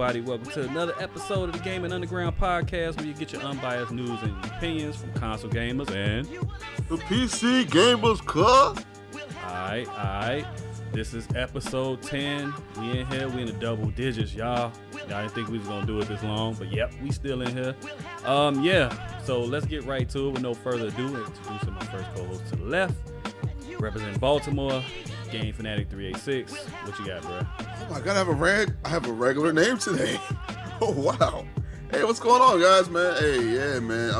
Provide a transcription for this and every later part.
everybody? Welcome to another episode of the Gaming Underground Podcast, where you get your unbiased news and opinions from console gamers and the PC gamers, cuz. Alright. This is episode 10. We in here. We in the double digits, y'all. Y'all didn't think we was gonna do it this long, but yep, we still in here. So let's get right to it with no further ado. Introducing my first co-host to the left, representing Baltimore, Game Fanatic 386. What you got, bro? Oh my god, I have a regular name today. Oh wow. Hey, what's going on, guys, man? Hey, yeah, man.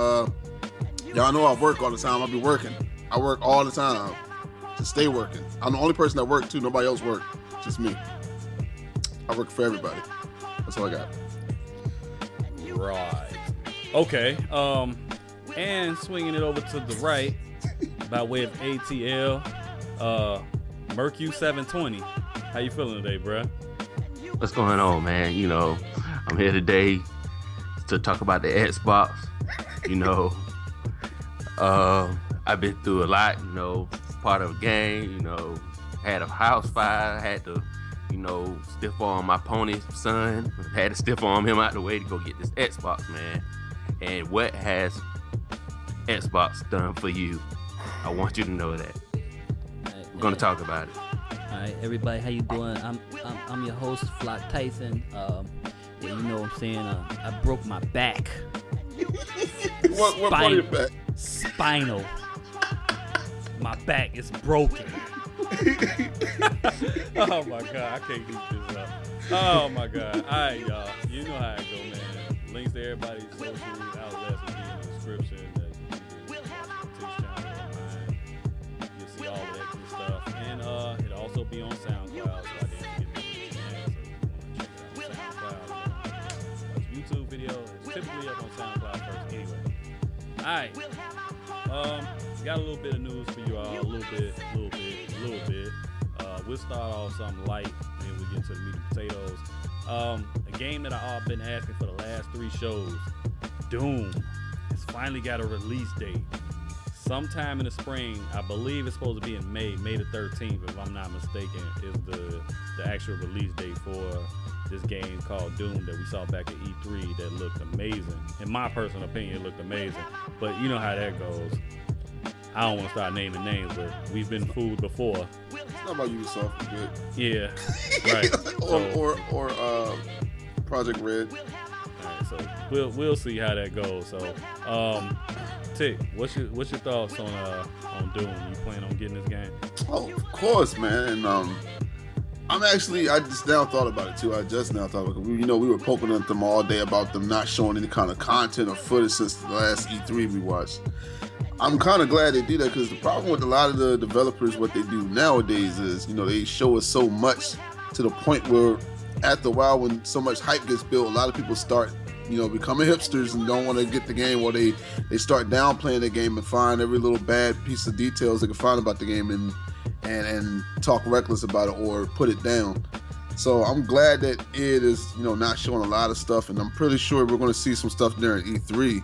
Y'all know I work all the time. I be working. I work all the time. To stay working. I'm the only person that work too. Nobody else work. Just me. I work for everybody. That's all I got. Right. Okay. And swinging it over to the right by way of ATL, Mercu 720. How you feeling today, bruh? What's going on, man? You know, I'm here today to talk about the Xbox. You know, I've been through a lot, you know, part of a game, you know, had a house fire, had to, you know, stiff arm my pony's son, had to stiff arm him out the way to go get this Xbox, man. And what has Xbox done for you? I want you to know that. We're gonna talk about it. All right, everybody, how you doing? I'm your host, Flock Tyson. You know what I'm saying? I broke my back. What part of your back? Spinal. My back is broken. Oh my god, I can't keep this up. Oh my god. Alright, y'all. You know how it go, man. Links to everybody's social outlets will be in the description. That you can watch the Twitch channel online. You'll see all of that good stuff. And it'll also be on SoundCloud, so I didn't forget to mention that. So if you want to check it out on SoundCloud. Watch YouTube video. It's typically up on SoundCloud first anyway. Alright. Got a little bit of news for you all, a little bit. We'll start off something light, and then we get into the meat and potatoes. A game that I've been asking for the last 3 shows, Doom, has finally got a release date. Sometime in the spring, I believe it's supposed to be in May the 13th, if I'm not mistaken, is the actual release date for this game called Doom that we saw back at E3 that looked amazing. In my personal opinion, it looked amazing, but you know how that goes. I don't want to start naming names, but we've been fooled before. It's not about Ubisoft, good. Yeah, right. or Project Red. All right, so we'll see how that goes. So, Tick, what's your thoughts on Doom? You plan on getting this game? Oh, of course, man. And I just now thought about it too. I just now thought about it. We were poking at them all day about them not showing any kind of content or footage since the last E3 we watched. I'm kind of glad they did that, because the problem with a lot of the developers, what they do nowadays is, you know, they show us so much to the point where after a while, when so much hype gets built, a lot of people start, you know, becoming hipsters and don't want to get the game, or they start downplaying the game and find every little bad piece of details they can find about the game and talk reckless about it or put it down. So I'm glad that it is, you know, not showing a lot of stuff, and I'm pretty sure we're going to see some stuff during E3.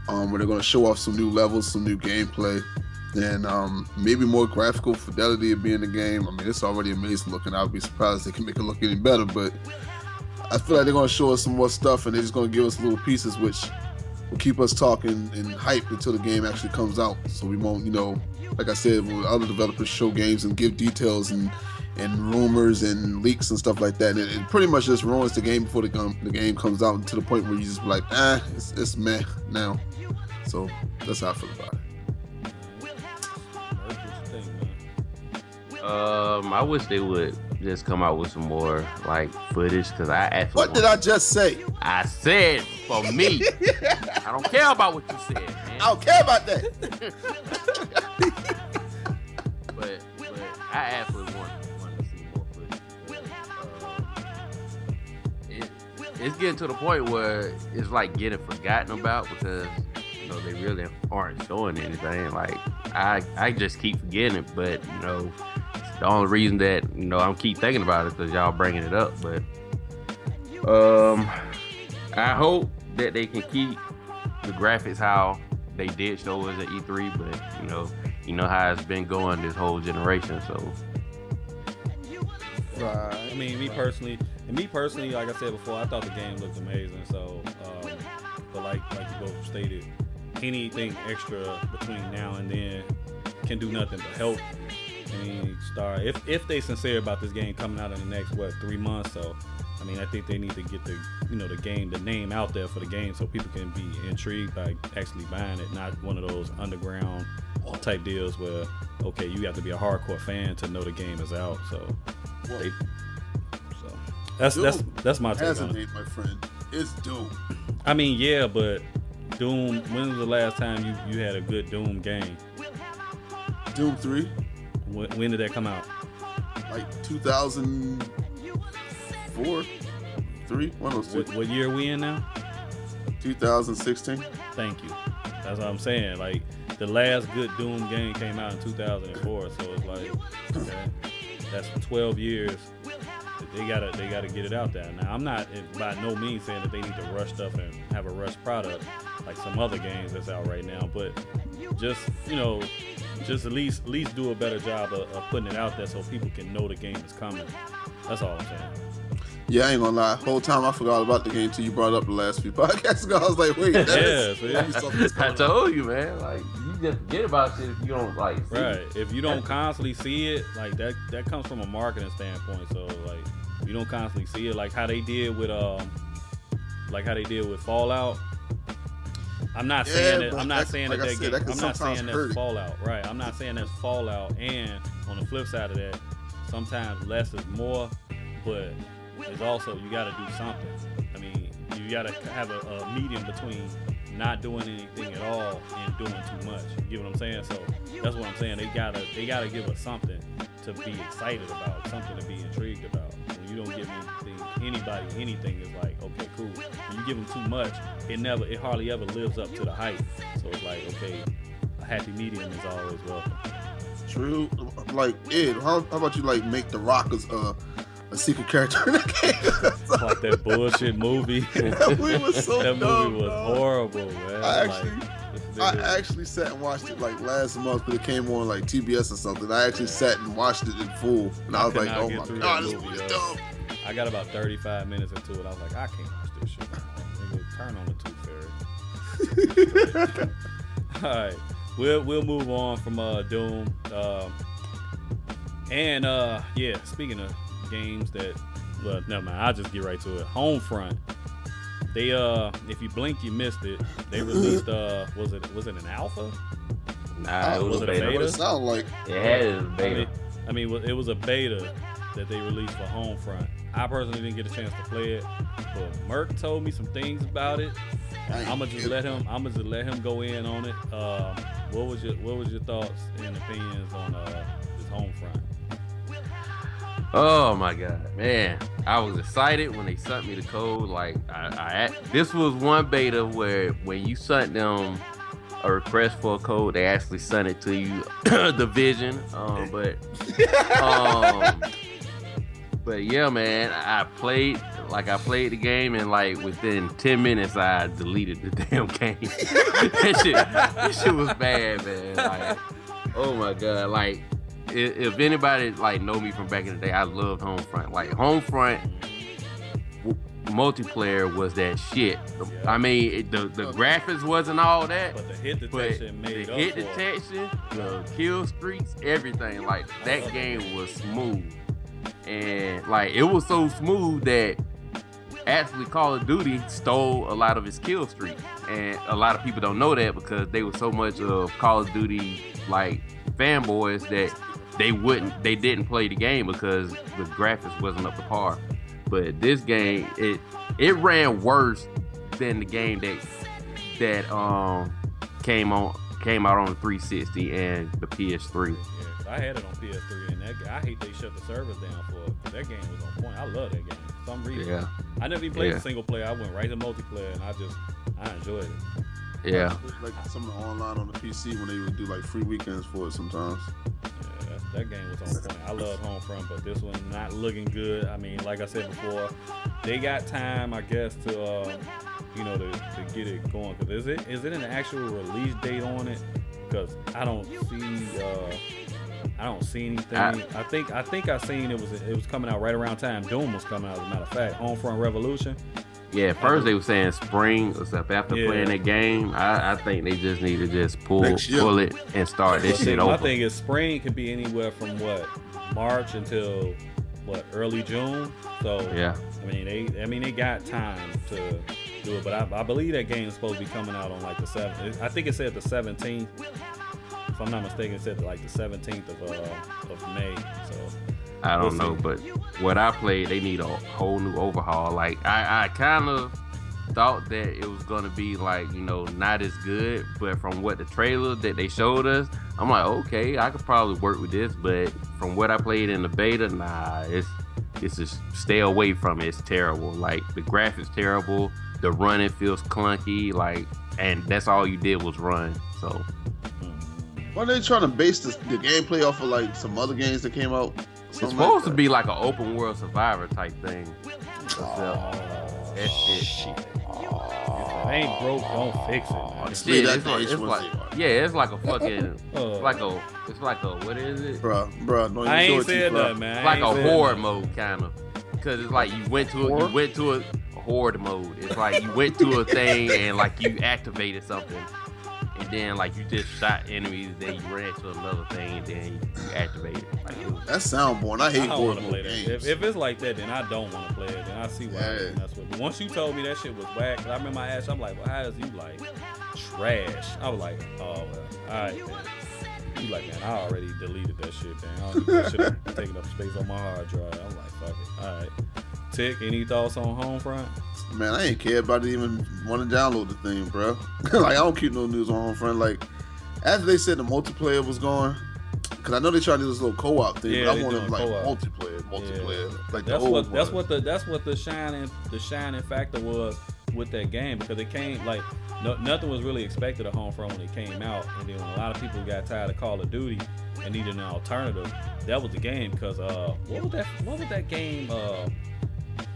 Where they're going to show off some new levels, some new gameplay, and maybe more graphical fidelity of being the game. I mean, it's already amazing looking. I'd be surprised if they can make it look any better, but I feel like they're going to show us some more stuff, and they're just going to give us little pieces which will keep us talking and hyped until the game actually comes out. So we won't, you know, like I said, when other developers show games and give details and rumors and leaks and stuff like that, it pretty much just ruins the game before the game comes out, to the point where you just be like, it's meh now. So that's how I feel about it. I wish they would just come out with some more like footage, because I actually. What did I just say? I said for me. I don't care about what you said, man. I don't care about that. but I actually want to see more footage. It's getting to the point where it's like getting forgotten about, because you know they really aren't showing anything. Like I just keep forgetting it, but you know the only reason that you know I'm keep thinking about it because y'all bringing it up. But I hope that they can keep the graphics how they did show us at E3, but you know how it's been going this whole generation. So Right. I mean, me personally, like I said before, I thought the game looked amazing. So, but like you both stated, anything extra between now and then can do nothing but help. I mean, if they sincere about this game coming out in the next 3 months. So, I mean, I think they need to get the name out there for the game so people can be intrigued by actually buying it, not one of those underground type deals where you have to be a hardcore fan to know the game is out. So, that's my take has a on it. name, my friend. It's Doom. I mean, yeah, but Doom. When was the last time you had a good Doom game? Doom 3, When did that come out? like 2004, 3, one of those two. What year are we in now? 2016. Thank you. That's what I'm saying. Like, the last good Doom game came out in 2004, so it's like, okay, that's 12 years. They gotta get it out there. Now, I'm not by no means saying that they need to rush stuff and have a rush product like some other games that's out right now, but just at least do a better job of putting it out there so people can know the game is coming. That's all I'm saying. Yeah, I ain't gonna lie. Whole time I forgot about the game till you brought it up the last few podcasts ago. I was like, wait, I told you, man. Like, you just forget about shit if you don't like. See Right. it. If you don't constantly see it, like that comes from a marketing standpoint. So like, you don't constantly see it, like how they did with Fallout. I'm not saying that. I'm not saying that game. I'm not saying that's Fallout. Right. I'm not saying that's Fallout. And on the flip side of that, sometimes less is more, but it's also you got to do something. I mean, you got to have a medium between not doing anything at all and doing too much. You get what I'm saying? So that's what I'm saying. They gotta give us something to be excited about, something to be intrigued about. When you don't give anything is like, okay, cool. When you give them too much, it hardly ever lives up to the hype. So it's like, okay, a happy medium is always welcome. True. Like, Ed, how about you like make the Rockers a secret character in the game? Like that bullshit movie. That movie was so that dumb, movie was bro. horrible, man. I actually sat and watched it like last month, but it came on like TBS or something. I actually sat and watched it in full, and I was like, "Oh my god, this movie is dumb." I got about 35 minutes into it. I was like, I can't watch this shit. Nigga, turn on the Tooth Fairy. All right, we'll move on from Doom. Speaking of games that, well, never mind. I'll just get right to it. Homefront. They if you blink, you missed it. They released was it an alpha? Nah, it was a What beta. it sound like? It was a beta. I mean, it was a beta that they released for Homefront. I personally didn't get a chance to play it, but Merc told me some things about it. I'ma just let him go in on it. What was your thoughts and opinions on this Homefront? Oh my god, man! I was excited when they sent me the code. Like, this was one beta where when you sent them a request for a code, they actually sent it to you, the vision. But yeah, man, I played the game, and like within 10 minutes, I deleted the damn game. that shit was bad, man. Like, oh my god, like. If anybody like know me from back in the day, I loved Homefront. Like, Homefront multiplayer was that shit. Yeah. I mean, the graphics wasn't all that, But the hit detection made the up hit for it. detection, the kill streaks, everything. Like, that game was smooth, and like it was so smooth that actually Call of Duty stole a lot of its kill streak, and a lot of people don't know that because they were so much of Call of Duty like fanboys that they didn't play the game because the graphics wasn't up to par. But this game, it ran worse than the game that came out on the 360 and the PS3. Yeah, I had it on PS3, and I hate they shut the servers down for it, because that game was on point. I love that game for some reason. Yeah. I never even played the single player. I went right to multiplayer, and I enjoyed it. Yeah. Like some of the online on the PC when they would do like free weekends for it sometimes. Yeah, that game was on point. I love Homefront, but this one not looking good. I mean, like I said before, they got time, I guess, to get it going. Cause is it an actual release date on it? Because I don't I don't see anything. I think I seen it was coming out right around time Doom was coming out. As a matter of fact, Homefront Revolution. Yeah, first they were saying spring or stuff. After playing that game, I think they just need to just pull it and start this shit over. My thing is spring could be anywhere from March until early June. So yeah, I mean they got time to do it, but I believe that game is supposed to be coming out on like the 7th. I think it said the 17th. If I'm not mistaken, it said like the 17th of May. So I don't know, but what I played, they need a whole new overhaul. Like I kind of thought that it was gonna be like, you know, not as good, but from what the trailer that they showed us, I'm like, okay, I could probably work with this. But from what I played in the beta, nah, it's just stay away from it. It's terrible. Like the graphics terrible, the running feels clunky, like, and that's all you did was run. So why are they trying to base the gameplay off of like some other games that came out? It's supposed to be like an open world survivor type thing. That shit. If it ain't broke, don't fix it. Man. It's like a fucking, it's like a what is it? Bruh, no, I ain't said that, man. It's like a horde mode kind of, because it's like you went to a horde mode. It's like you went to a thing and like you activated something. And then, like, you just shot enemies, then you ran to another thing, and then you activate it. Like, that sound boring. I hate horde mode games. If it's like that, then I don't want to play it. Then I see why I mess with it. But once you told me that shit was whack, cause I remember I asked, I'm like, well, how is you like trash? I was like, oh, well, all right, man. You like, man, I already deleted that shit, man. I don't need that shit taking up space on my hard drive. I'm like, fuck it. All right. Tick, any thoughts on Homefront? Man, I ain't care about it, even want to download the thing, bro. Like, I don't keep no news on Homefront. Like, after they said the multiplayer was going, because I know they tried to do this little co-op thing, but I wanted like multiplayer. Yeah. Like that's what the shining factor was with that game, because it came like nothing was really expected of Homefront when it came out, and then when a lot of people got tired of Call of Duty and needed an alternative, that was the game. Because what was that game?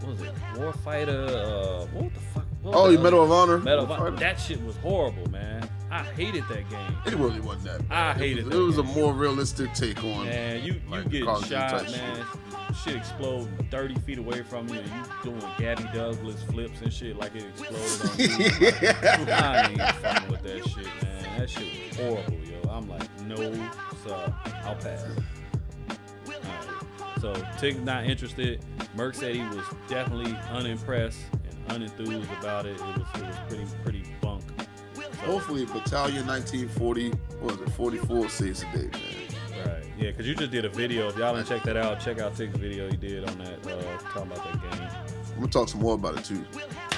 What was it? Warfighter? What the fuck? Medal of Honor. Medal of Honor. That shit was horrible, man. I hated that game. It really wasn't that bad. I hated it. It was a more realistic take on. Man, you like, get shot, man. Shit. Shit explode 30 feet away from you, and you doing Gabby Douglas flips and shit like it exploded on you. I ain't fucking with that shit, man. That shit was horrible, yo. I'm like, no, sir. I'll pass. So Tick not interested. Merc said he was definitely unimpressed and unenthused about it. It was pretty bunk. So, hopefully Battalion 1940, what was it, 44 saves the day, man. Right. Yeah, because you just did a video. If y'all didn't check that out, check out Tick's video he did on that, talking about that game. I'm gonna talk some more about it too.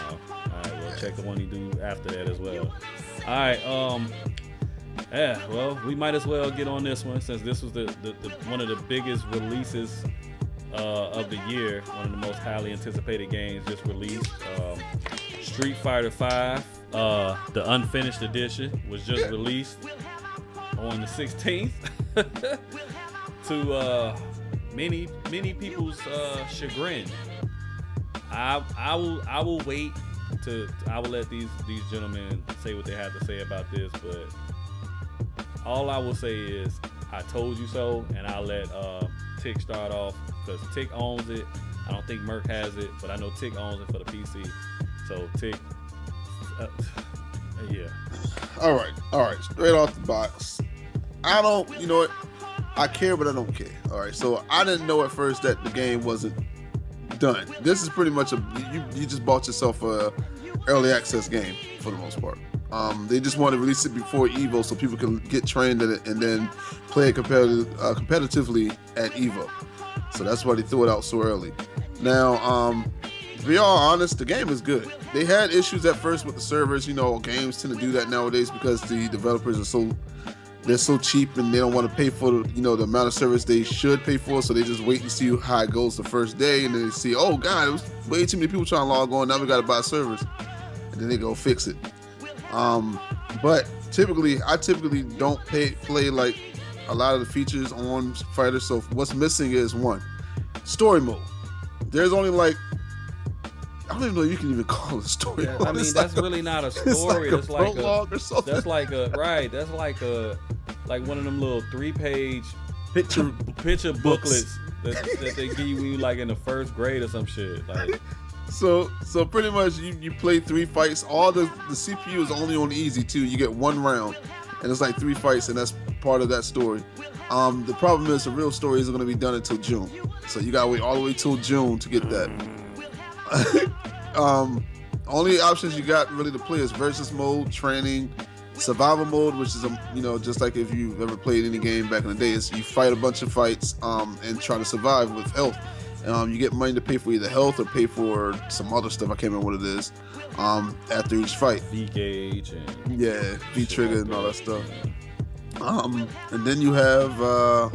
All right, well, check the one he do after that as well. All right, yeah, well, we might as well get on this one, since this was the one of the biggest releases of the year, one of the most highly anticipated games just released. Street Fighter V, the unfinished edition, was just released on the 16th to many people's chagrin. I will wait I will let these gentlemen say what they have to say about this, but all I will say is I told you so, and I'll let Tick start off, because Tick owns it. I don't think Merc has it, but I know Tick owns it for the PC. So Tick, yeah. All right. Straight off the box, you know what? I care, but I don't care. All right. So I didn't know at first that the game wasn't done. This is pretty much you just bought yourself a early access game for the most part. They just want to release it before EVO so people can get trained in it and then play it competitively at EVO. So that's why they threw it out so early. Now, to be all honest, the game is good. They had issues at first with the servers. You know, games tend to do that nowadays because the developers are so cheap and they don't want to pay for the amount of service they should pay for. So they just wait and see how it goes the first day, and then they see, oh god, it was way too many people trying to log on. Now we got to buy servers, and then they go fix it. But I typically don't play like a lot of the features on Fighter. So what's missing is one, story mode. There's only like, I don't even know if you can even call it a story mode. I mean, that's really not a story. It's like a prologue or something. That's like one of them little 3-page picture booklets that they give you when you like in the first grade or some shit. Like, so pretty much you play 3 fights. All the CPU is only on easy too. You get 1 round, and it's like 3 fights, and that's part of that story. The problem is the real story isn't going to be done until June, so you gotta wait all the way till June to get that. Only options you got really to play is versus mode, training, survival mode, which is just like if you've ever played any game back in the day, is you fight a bunch of fights and try to survive with health. You get money to pay for either health or pay for some other stuff. I can't remember what it is. After each fight, V gauge and V trigger and all that stuff. And then you have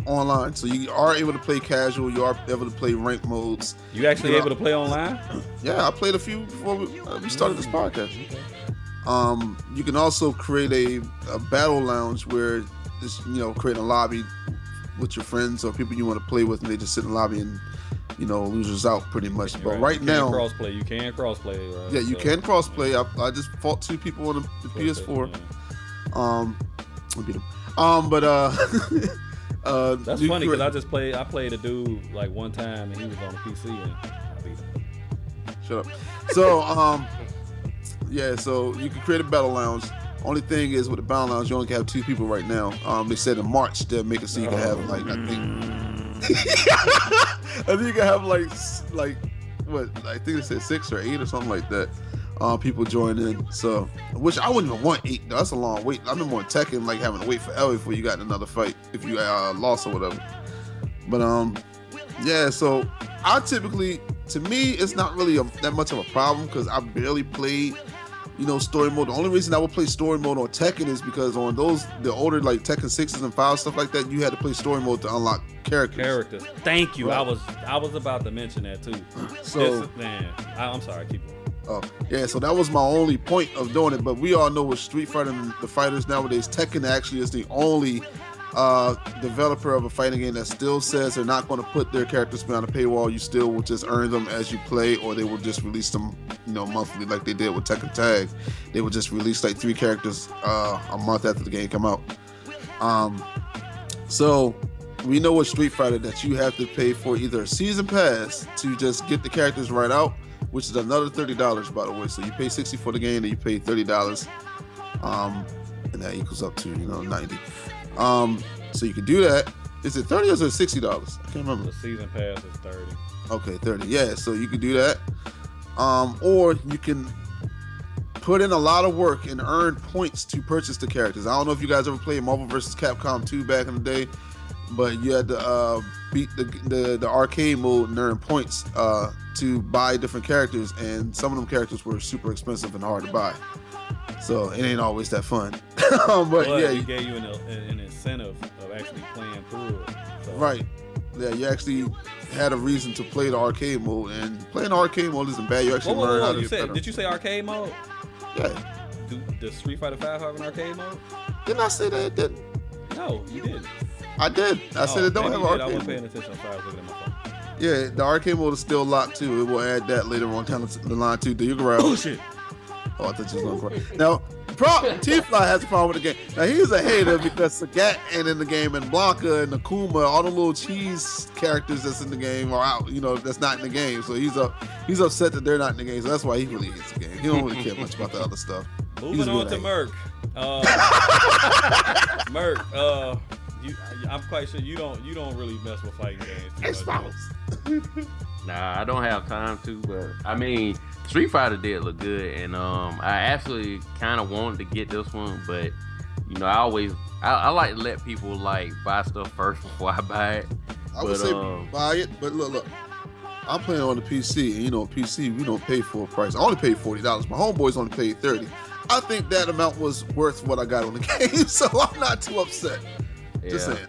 online, so you are able to play casual. You are able to play rank modes. You actually able to play online? Yeah, I played a few before we started this podcast. You can also create a battle lounge where just create a lobby with your friends or people you want to play with, and they just sit in the lobby and losers out pretty much. But right now, you can crossplay. Right? Yeah, you can crossplay. I just fought 2 people on the PS4. Yeah. I beat them. That's funny because I played a dude like one time and he was on the PC and I beat him. Shut up. So so you can create a battle lounge. Only thing is with the battle lounge, you only can have 2 people right now. They said in March they'll make it so you can have I think you can have like what I think it said 6 or 8 or something like that. People join in, so which I wouldn't even want 8. That's a long wait. I remember on Tekken like having to wait forever before you got another fight if you lost or whatever. But so I typically, to me, it's not really that much of a problem because I barely played story mode. The only reason I would play story mode on Tekken is because on the older like Tekken 6s and 5s, stuff like that, you had to play story mode to unlock characters. Thank you. Right. I was about to mention that too. So I'm sorry, keep going. Oh, yeah, so that was my only point of doing it, but we all know with Street Fighter and the fighters nowadays, Tekken actually is the only developer of a fighting game that still says they're not going to put their characters behind a paywall. You still will just earn them as you play, or they will just release them monthly like they did with Tekken Tag. They would just release like 3 characters a month after the game come out. So we know with Street Fighter that you have to pay for either a season pass to just get the characters right out, which is another $30, by the way. So you pay $60 for the game, and you pay $30, and that equals up to $90. So you can do that. Is it $30 or is it $60? I can't remember. The season pass is $30. Okay, $30. Yeah, so you can do that, or you can put in a lot of work and earn points to purchase the characters. I don't know if you guys ever played Marvel vs. Capcom 2 back in the day, but you had to beat the arcade mode and earn points to buy different characters, and some of them characters were super expensive and hard to buy, so it ain't always that fun. but yeah, it gave you an incentive of actually playing through it. So. Right. Yeah, you actually had a reason to play the arcade mode, and playing the arcade mode isn't bad. You actually learn how to get better. Did you say arcade mode? Yeah. Does Street Fighter 5 have an arcade mode? Didn't I say that it didn't? No, you didn't. I did. I said it don't have arcade mode. I wasn't paying attention. I'm sorry, I was looking at my phone. Yeah, the arcade mode is still locked too. It will add that later on down the line too. Do you grab? Bullshit. Oh, I thought you was gonna cry. Now, T-Fly has a problem with the game. Now he's a hater because Sagat ain't in the game, and Blanca and Akuma, all the little cheese characters that's in the game are out. That's not in the game. So he's upset that they're not in the game. So that's why he really hates the game. He don't really care much about the other stuff. Moving on to Merc. Merc. I'm quite sure you don't really mess with fighting games. Nah, I don't have time to, but I mean, Street Fighter did look good, and I actually kind of wanted to get this one, but I like to let people like buy stuff first before I buy it. I would say buy it, but look, I'm playing on the PC, and PC we don't pay full price. I only paid $40. My homeboys only paid $30. I think that amount was worth what I got on the game, so I'm not too upset. Yeah. Just saying.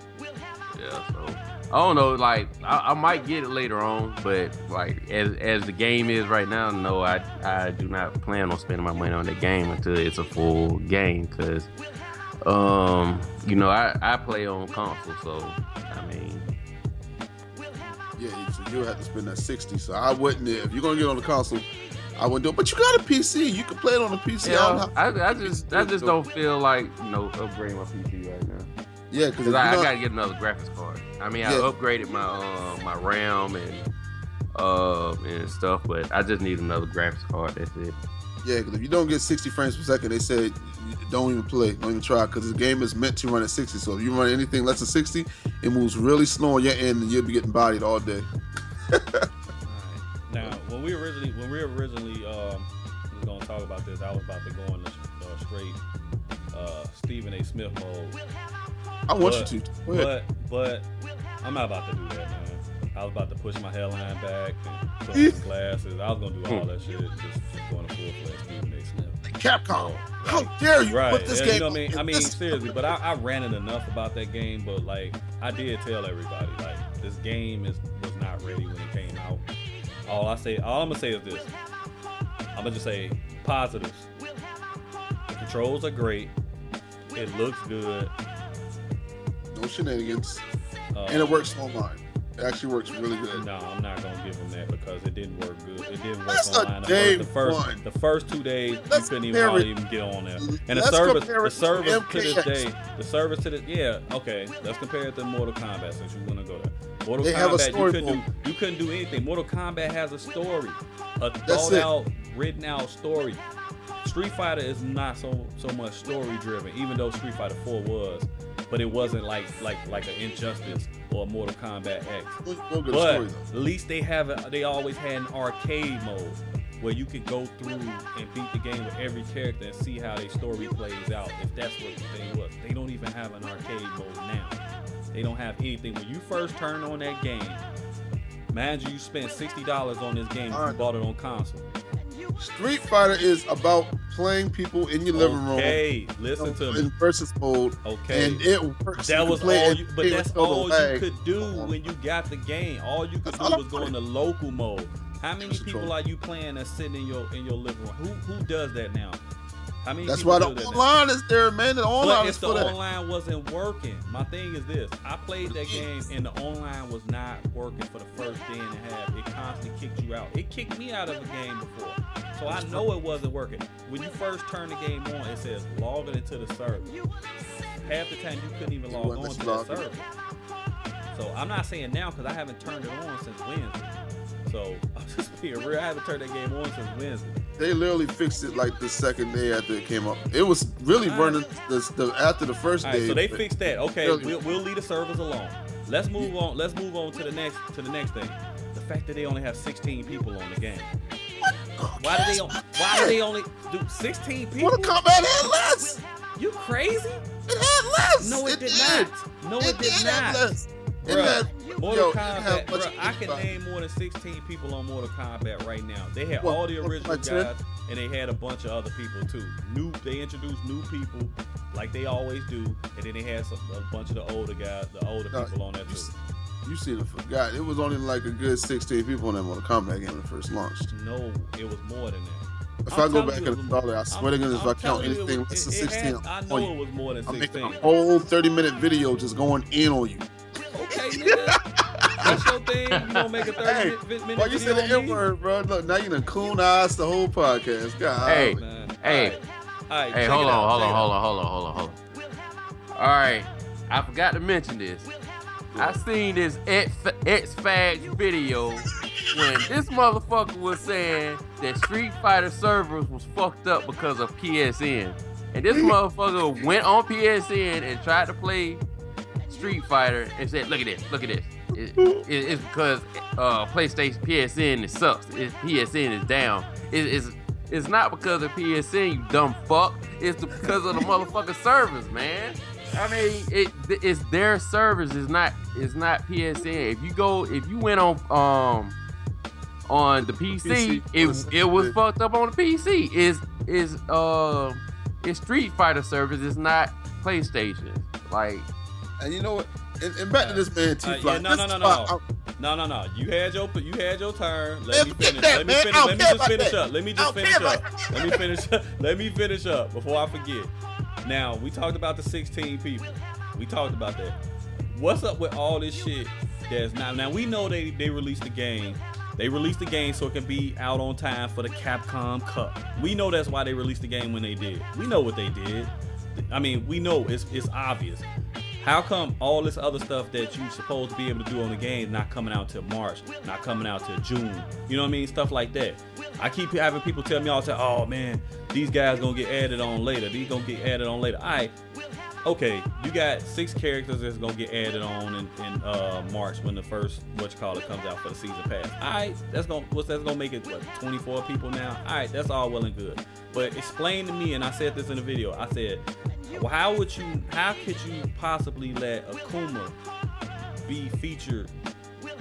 Yeah, so I don't know, like I might get it later on, but like as the game is right now, no, I do not plan on spending my money on the game until it's a full game, because I play on console, so I mean, yeah, so you'll have to spend that $60. So I wouldn't, if you're gonna get on the console, I wouldn't do it. But you got a PC, you can play it on the PC. Yeah, I just don't feel like upgrading my PC right now. Yeah, because I gotta get another graphics card. I mean, I upgraded my RAM and stuff, but I just need another graphics card. That's it. Yeah, because if you don't get 60 frames per second, they said don't even play, don't even try, because the game is meant to run at 60. So if you run anything less than 60, it moves really slow on your end, and you'll be getting bodied all day. All right. Now, when we originally was gonna talk about this, I was about to go in the straight Stephen A. Smith mode. I want you to. Go ahead. But I'm not about to do that, man. I was about to push my hairline back and put on some glasses. I was gonna do all that shit, just going to full-fledged Stephen A. Smith. Capcom, how dare you put this game? You know what I mean? I mean, seriously, but I ranted enough about that game. But like, I did tell everybody, like, this game was not ready when it came out. All I'm gonna say is this. I'm gonna just say positives. The controls are great. It looks good. No shenanigans. And it works online. It actually works really good. No, I'm not gonna give them that because it didn't work good. It didn't work That's online. The first 2 days you couldn't even get on there. And the service to this day, okay. Let's compare it to Mortal Kombat since you wanna go there. Mortal Kombat, you couldn't do anything. Mortal Kombat has a story, a thought out, written out story. Street Fighter is not so much story driven, even though Street Fighter 4 was, but it wasn't like an Injustice or a Mortal Kombat X. But at least they always had an arcade mode where you could go through and beat the game with every character and see how their story plays out. If that's what the thing was, they don't even have an arcade mode now. They don't have anything. When you first turn on that game, mind you spent $60 on this game if you bought it on console. Street Fighter is about playing people in your living room. Okay, listen to me. In versus mode. Okay, and it works. That was all. But that's all you could do when you got the game. All you could do was go in the local mode. How many people are you playing that's sitting in your living room? Who does that now? How many? That's why the online is there, man. The online is for that. But if the online wasn't working, my thing is this: I played that game and the online was not working for the first day and a half. It constantly kicked you out. It kicked me out of the game before. So I know it wasn't working. When you first turn the game on, it says log into the server. Half the time you couldn't even log on to the server. So I'm not saying now because I haven't turned it on since Wednesday. So I'm just being real. I haven't turned that game on since Wednesday. They literally fixed it like the second day after it came up. It was really running after the first day. So they fixed that. Okay, we'll leave the servers alone. Let's move on. Let's move on to the next thing. The fact that they only have 16 people on the game. Why do they only do 16 people? Mortal Kombat had less. You crazy? It had less. No, it did not. No, it did not. Bruh, Mortal Kombat, bruh, I can name more than 16 people on Mortal Kombat right now. They had all the original guys, and they had a bunch of other people too. They introduced new people, like they always do, and then they had a bunch of the older guys, the older people on there too. You should have forgot. It was only like a good 16 people on that Mortal Kombat game when it first launched. No, it was more than that. If I go back and install it, I swear to goodness, if I count anything less than 16, I know it was more than 16. I'm making a whole 30-minute video just going in on you. Okay, nigga. That's your thing. You gonna make a 30-minute video? Why you say the N-word, bro? Look, now you done coon eyes the whole podcast. God. Hey, man. Hey, hold on. All right, I forgot to mention this. I seen this X-Fags video when this motherfucker was saying that Street Fighter servers was fucked up because of PSN. And this motherfucker went on PSN and tried to play Street Fighter and said, look at this. It's because PlayStation PSN it sucks. PSN is down. It's not because of PSN, you dumb fuck. It's because of the motherfucking servers, man. I mean, it's their servers. It's not PSN. If you went on the PC, it was fucked up on the PC. It's Street Fighter servers. It's not PlayStation. Like, and you know what? And back to this man T. No. You had your turn. Let me finish up before I forget. Now, we talked about the 16 people. We talked about that. What's up with all this shit that's not... Now, we know they released the game. They released the game so it can be out on time for the Capcom Cup. We know that's why they released the game when they did. We know what they did. I mean, we know it's obvious. How come all this other stuff that you supposed to be able to do on the game not coming out till March, not coming out till June? You know what I mean? Stuff like that. I keep having people tell me all the time, oh man, these guys gonna get added on later. These gonna get added on later. All right. Okay, you got 6 characters that's gonna get added on in March when the first comes out for the season pass. All right, that's gonna make it 24 people now. All right, that's all well and good. But explain to me, and I said this in the video. I said, well, how could you possibly let Akuma be featured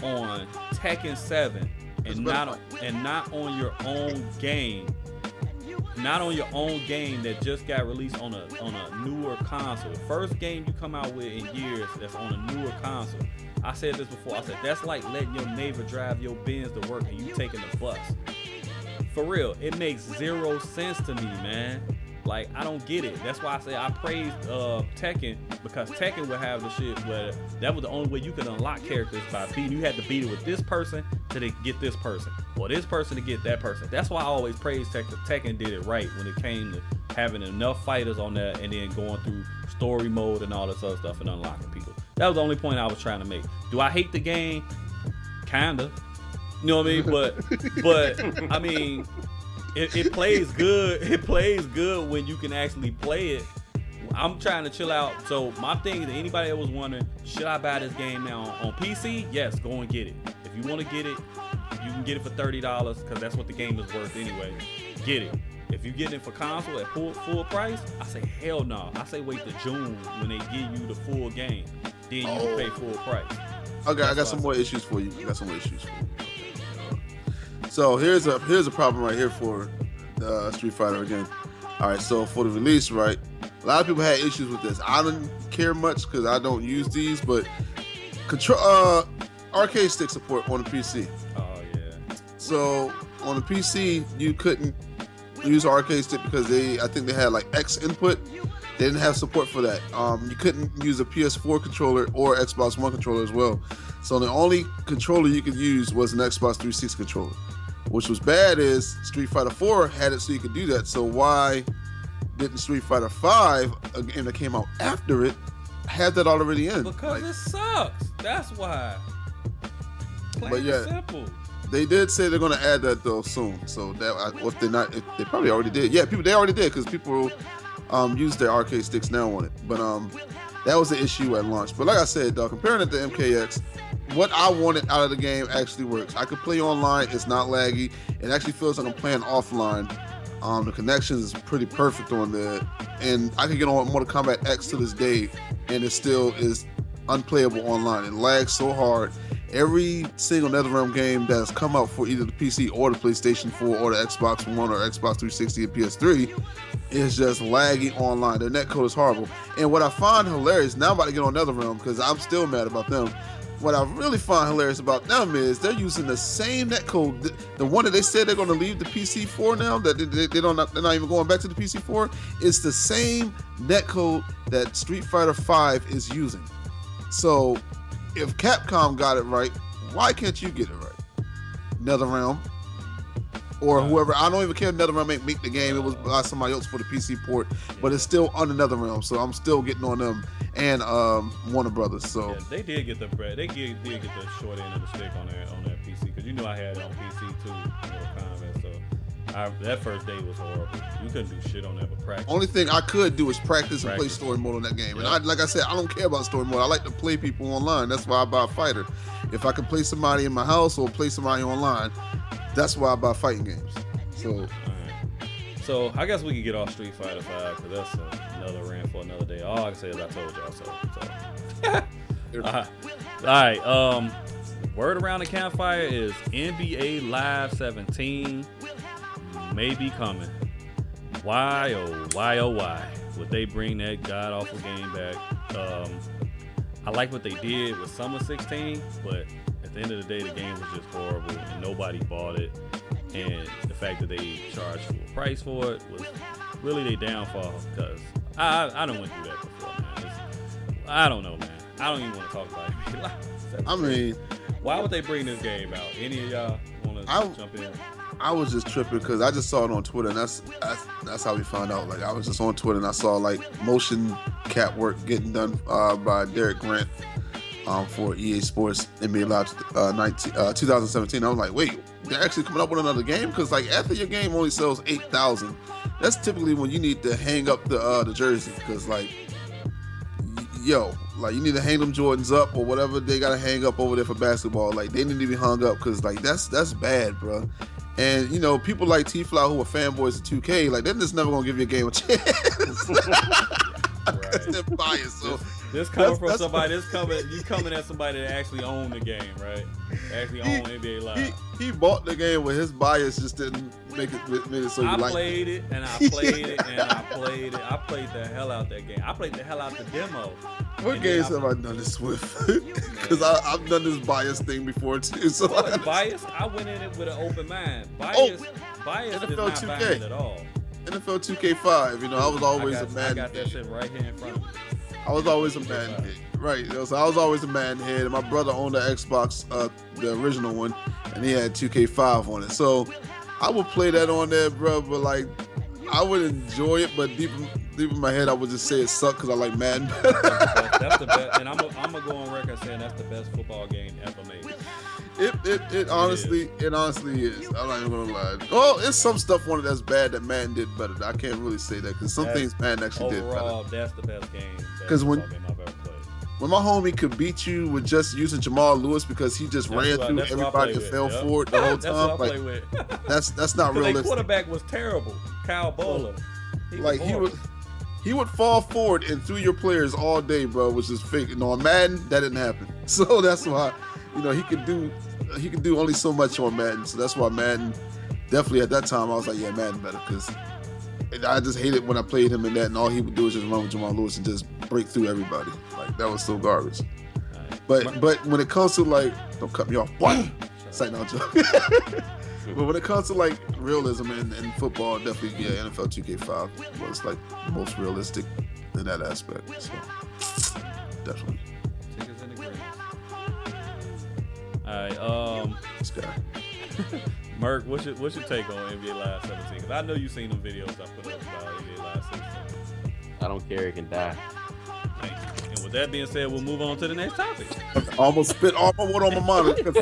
on Tekken 7 and not on your own game? Not on your own game that just got released on a newer console. The first game you come out with in years that's on a newer console. I said this before. I said that's like letting your neighbor drive your Benz to work and you taking the bus. For real, it makes zero sense to me, man. Like, I don't get it. That's why I say I praised Tekken, because Tekken would have the shit where that was the only way you could unlock characters by beating. You had to beat it with this person to get this person, or this person to get that person. That's why I always praised Tekken. Tekken did it right when it came to having enough fighters on there and then going through story mode and all this other stuff and unlocking people. That was the only point I was trying to make. Do I hate the game? Kinda. You know what I mean? But I mean, it plays good. It plays good when you can actually play it. I'm trying to chill out. So my thing is, anybody that was wondering, should I buy this game now on PC? Yes, go and get it. If you want to get it, you can get it for $30 because that's what the game is worth anyway. Get it. If you get it for console at full price, I say hell no. I say wait till June when they give you the full game. Then you can pay full price. Okay, I got some more issues for you. So here's a problem right here for Street Fighter again. All right, so for the release, right, a lot of people had issues with this. I didn't care much because I don't use these, but arcade stick support on the PC. Oh yeah. So on the PC, you couldn't use arcade stick because I think they had like X input. They didn't have support for that. You couldn't use a PS4 controller or Xbox One controller as well. So the only controller you could use was an Xbox 360 controller. Which was bad is Street Fighter 4 had it so you could do that. So why didn't Street Fighter 5, a game that came out after it, have that already in? Because it sucks. That's why. Plain and simple. They did say they're going to add that though soon. So that if they're not, they probably already did. Yeah, they already did because people use their arcade sticks now on it. But that was the issue at launch. But like I said, though, comparing it to MKX, what I wanted out of the game actually works. I could play online. It's not laggy. It actually feels like I'm playing offline. The connection is pretty perfect on there. And I can get on Mortal Kombat X to this day, and it still is unplayable online. It lags so hard. Every single NetherRealm game that has come out for either the PC or the PlayStation 4 or the Xbox One or Xbox 360 and PS3 is just laggy online. Their netcode is horrible. And what I find hilarious, now I'm about to get on NetherRealm because I'm still mad about them. What I really find hilarious about them is they're using the same netcode, the one that they said they're going to leave the PC for now, that they're not even going back to the PC for. It's the same netcode that Street Fighter 5 is using. So if Capcom got it right, why can't you get it right? NetherRealm or whoever. I don't even care if NetherRealm ain't make the game. It was by somebody else for the PC port, but it's still under NetherRealm, so I'm still getting on them and Warner Brothers. So yeah, they did get the bread. They did get the short end of the stick on that PC because I had it on PC too. Mortal Kombat, so that first day was horrible. You couldn't do shit on that but practice. Only thing I could do is practice and play story mode on that game. Yeah. And like I said, I don't care about story mode. I like to play people online. That's why I buy a fighter. If I can play somebody in my house or play somebody online, that's why I buy fighting games. So, all right. So I guess we can get off Street Fighter 5 because that's another rant for another day. All I can say is I told y'all so. All right. Word around the campfire is NBA Live 17 may be coming. Why, oh why would they bring that god awful game back? I like what they did with Summer 16, but at the end of the day, the game was just horrible and nobody bought it. And the fact that they charged full price for it was really their downfall because I don't went through that before, man. I don't know, man. I don't even want to talk about it. I mean, why would they bring this game out? Any of y'all want to jump in? I was just tripping because I just saw it on Twitter, and that's how we found out. Like I was just on Twitter and I saw like motion cap work getting done by Derek Grant for EA Sports NBA Live 2017. I was like, wait, they're actually coming up with another game? Because like after your game only sells 8,000, that's typically when you need to hang up the jersey. Because like, like you need to hang them Jordans up or whatever they gotta hang up over there for basketball. Like they need to be hung up because like that's bad, bro. And you know, people like T-Fly who are fanboys of 2K, like they're just never gonna give you a game a chance. Right. They're biased. So this coming from somebody. You coming at somebody that actually owned the game, right? Actually owned NBA Live. He bought the game, but his bias just didn't make it so you I liked played it, and I played it, and I played it. I played the hell out that game. I played the hell out the demo. What games have I done this with? Because I've done this bias thing before too. So bias. I went in it with an open mind. Bias NFL is not 2K. buying at all. NFL 2K5. You know, I was always a Madden. I got that shit right here in front of me. I was always a Madden head. Right. So I was always a Madden head. And my brother owned the Xbox, the original one, and he had 2K5 on it. So I would play that on there, bro. But like, I would enjoy it, but deep in my head, I would just say it sucked because I like Madden. That's the best, and I'm gonna go on record saying that's the best football game ever made. It honestly is. I'm not even gonna lie. Well, it's some stuff on it that's bad that Madden did better. I can't really say that because some things Madden actually did better. Overall, that's the best game. Because game I've ever played. When my homie could beat you with just using Jamal Lewis because he just ran through everybody and fell forward the whole time, like that's not realistic. The quarterback was terrible, Kyle Bowler. He would fall forward and through your players all day, bro, which is fake. You know, on Madden, that didn't happen. So that's why, you know, he could do only so much on Madden. So that's why Madden, definitely at that time, I was like, yeah, Madden better because I just hated when I played him in that, and all he would do is just run with Jamal Lewis and just break through everybody. Like that was so garbage. Right. But when it comes to like, don't cut me off. What? Say no joke. But when it comes to like realism in football, definitely NFL 2K5 was like the most realistic in that aspect. So definitely. Tickets in the green. All right. This guy. Merk, what's your take on NBA Live 17? Because I know you've seen them videos I put up about NBA Live 16. I don't care. It can die. Thank you. And with that being said, we'll move on to the next topic. Almost spit all my water on my monitor.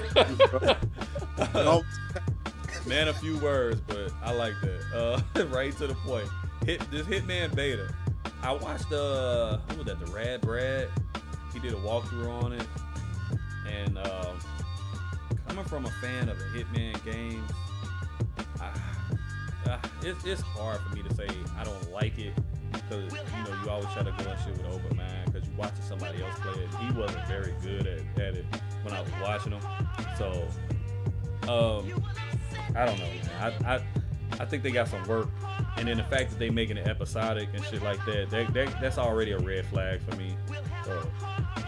Man, a few words, but I like that. Right to the point. This Hitman beta. I watched who was that? The Rad Brad. He did a walkthrough on it, and coming from a fan of the Hitman games, it's hard for me to say I don't like it because you know you always try to go and shit with open mind because you watching somebody else play it. He wasn't very good at it when I was watching him, so. I don't know, man. I think they got some work, and then the fact that they making it episodic and shit like that's already a red flag for me. So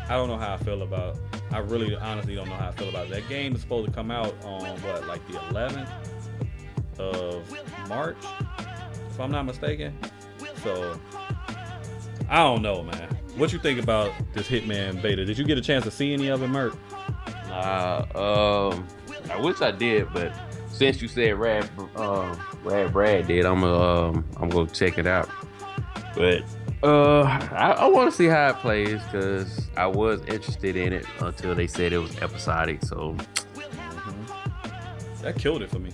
I don't know how I feel about. I really, honestly, don't know how I feel about it. That game is supposed to come out on like the 11th of March, if I'm not mistaken. So I don't know, man. What you think about this Hitman beta? Did you get a chance to see any of it, Merk? I wish I did, but since you said Rad Brad did, I'm gonna check it out. But I want to see how it plays because I was interested in it until they said it was episodic. So that killed it for me.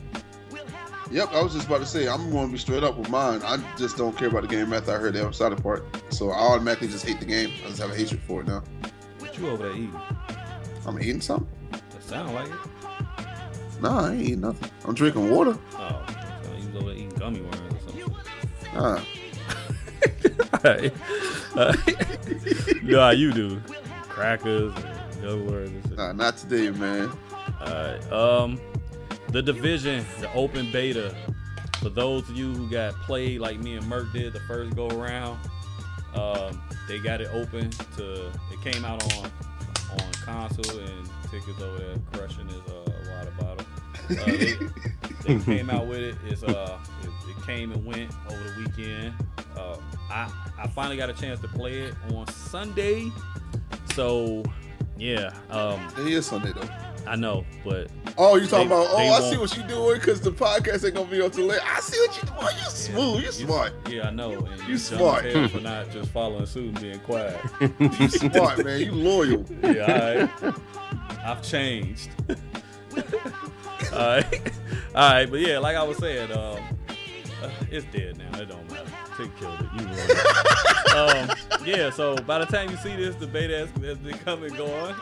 Yep, I was just about to say I'm going to be straight up with mine. I just don't care about the game after I heard the episodic part, so I automatically just hate the game. I just have a hatred for it now. What you over there eating? I'm eating something. That sound like it. Nah, I ain't eating nothing. I'm drinking water. Oh, you was over there eating gummy worms or something. Nah. You know how you do. Crackers and gummy worms and shit. Nah, not today, man. Alright. The Division, the open beta. For those of you who got played like me and Merk did the first go around, they got it open to. It came out on console and tickets over there crushing his water bottle. They came out with it. It came and went over the weekend. I finally got a chance to play it on Sunday. So yeah. It is Sunday though. I know, but Oh, you talking They- about? they Oh, I see won't- what you doing because the podcast ain't gonna be until late. I see what you doing. You smooth. You smart. Yeah, I know. And You dumb smart. as hell for not just following suit and being quiet. You smart, man. You loyal. Yeah, all right. I've changed. All right. All right, but yeah, like I was saying, it's dead now. It don't matter. Tick killed it. You ruined it. Yeah, so by the time you see this, the beta has been come and gone.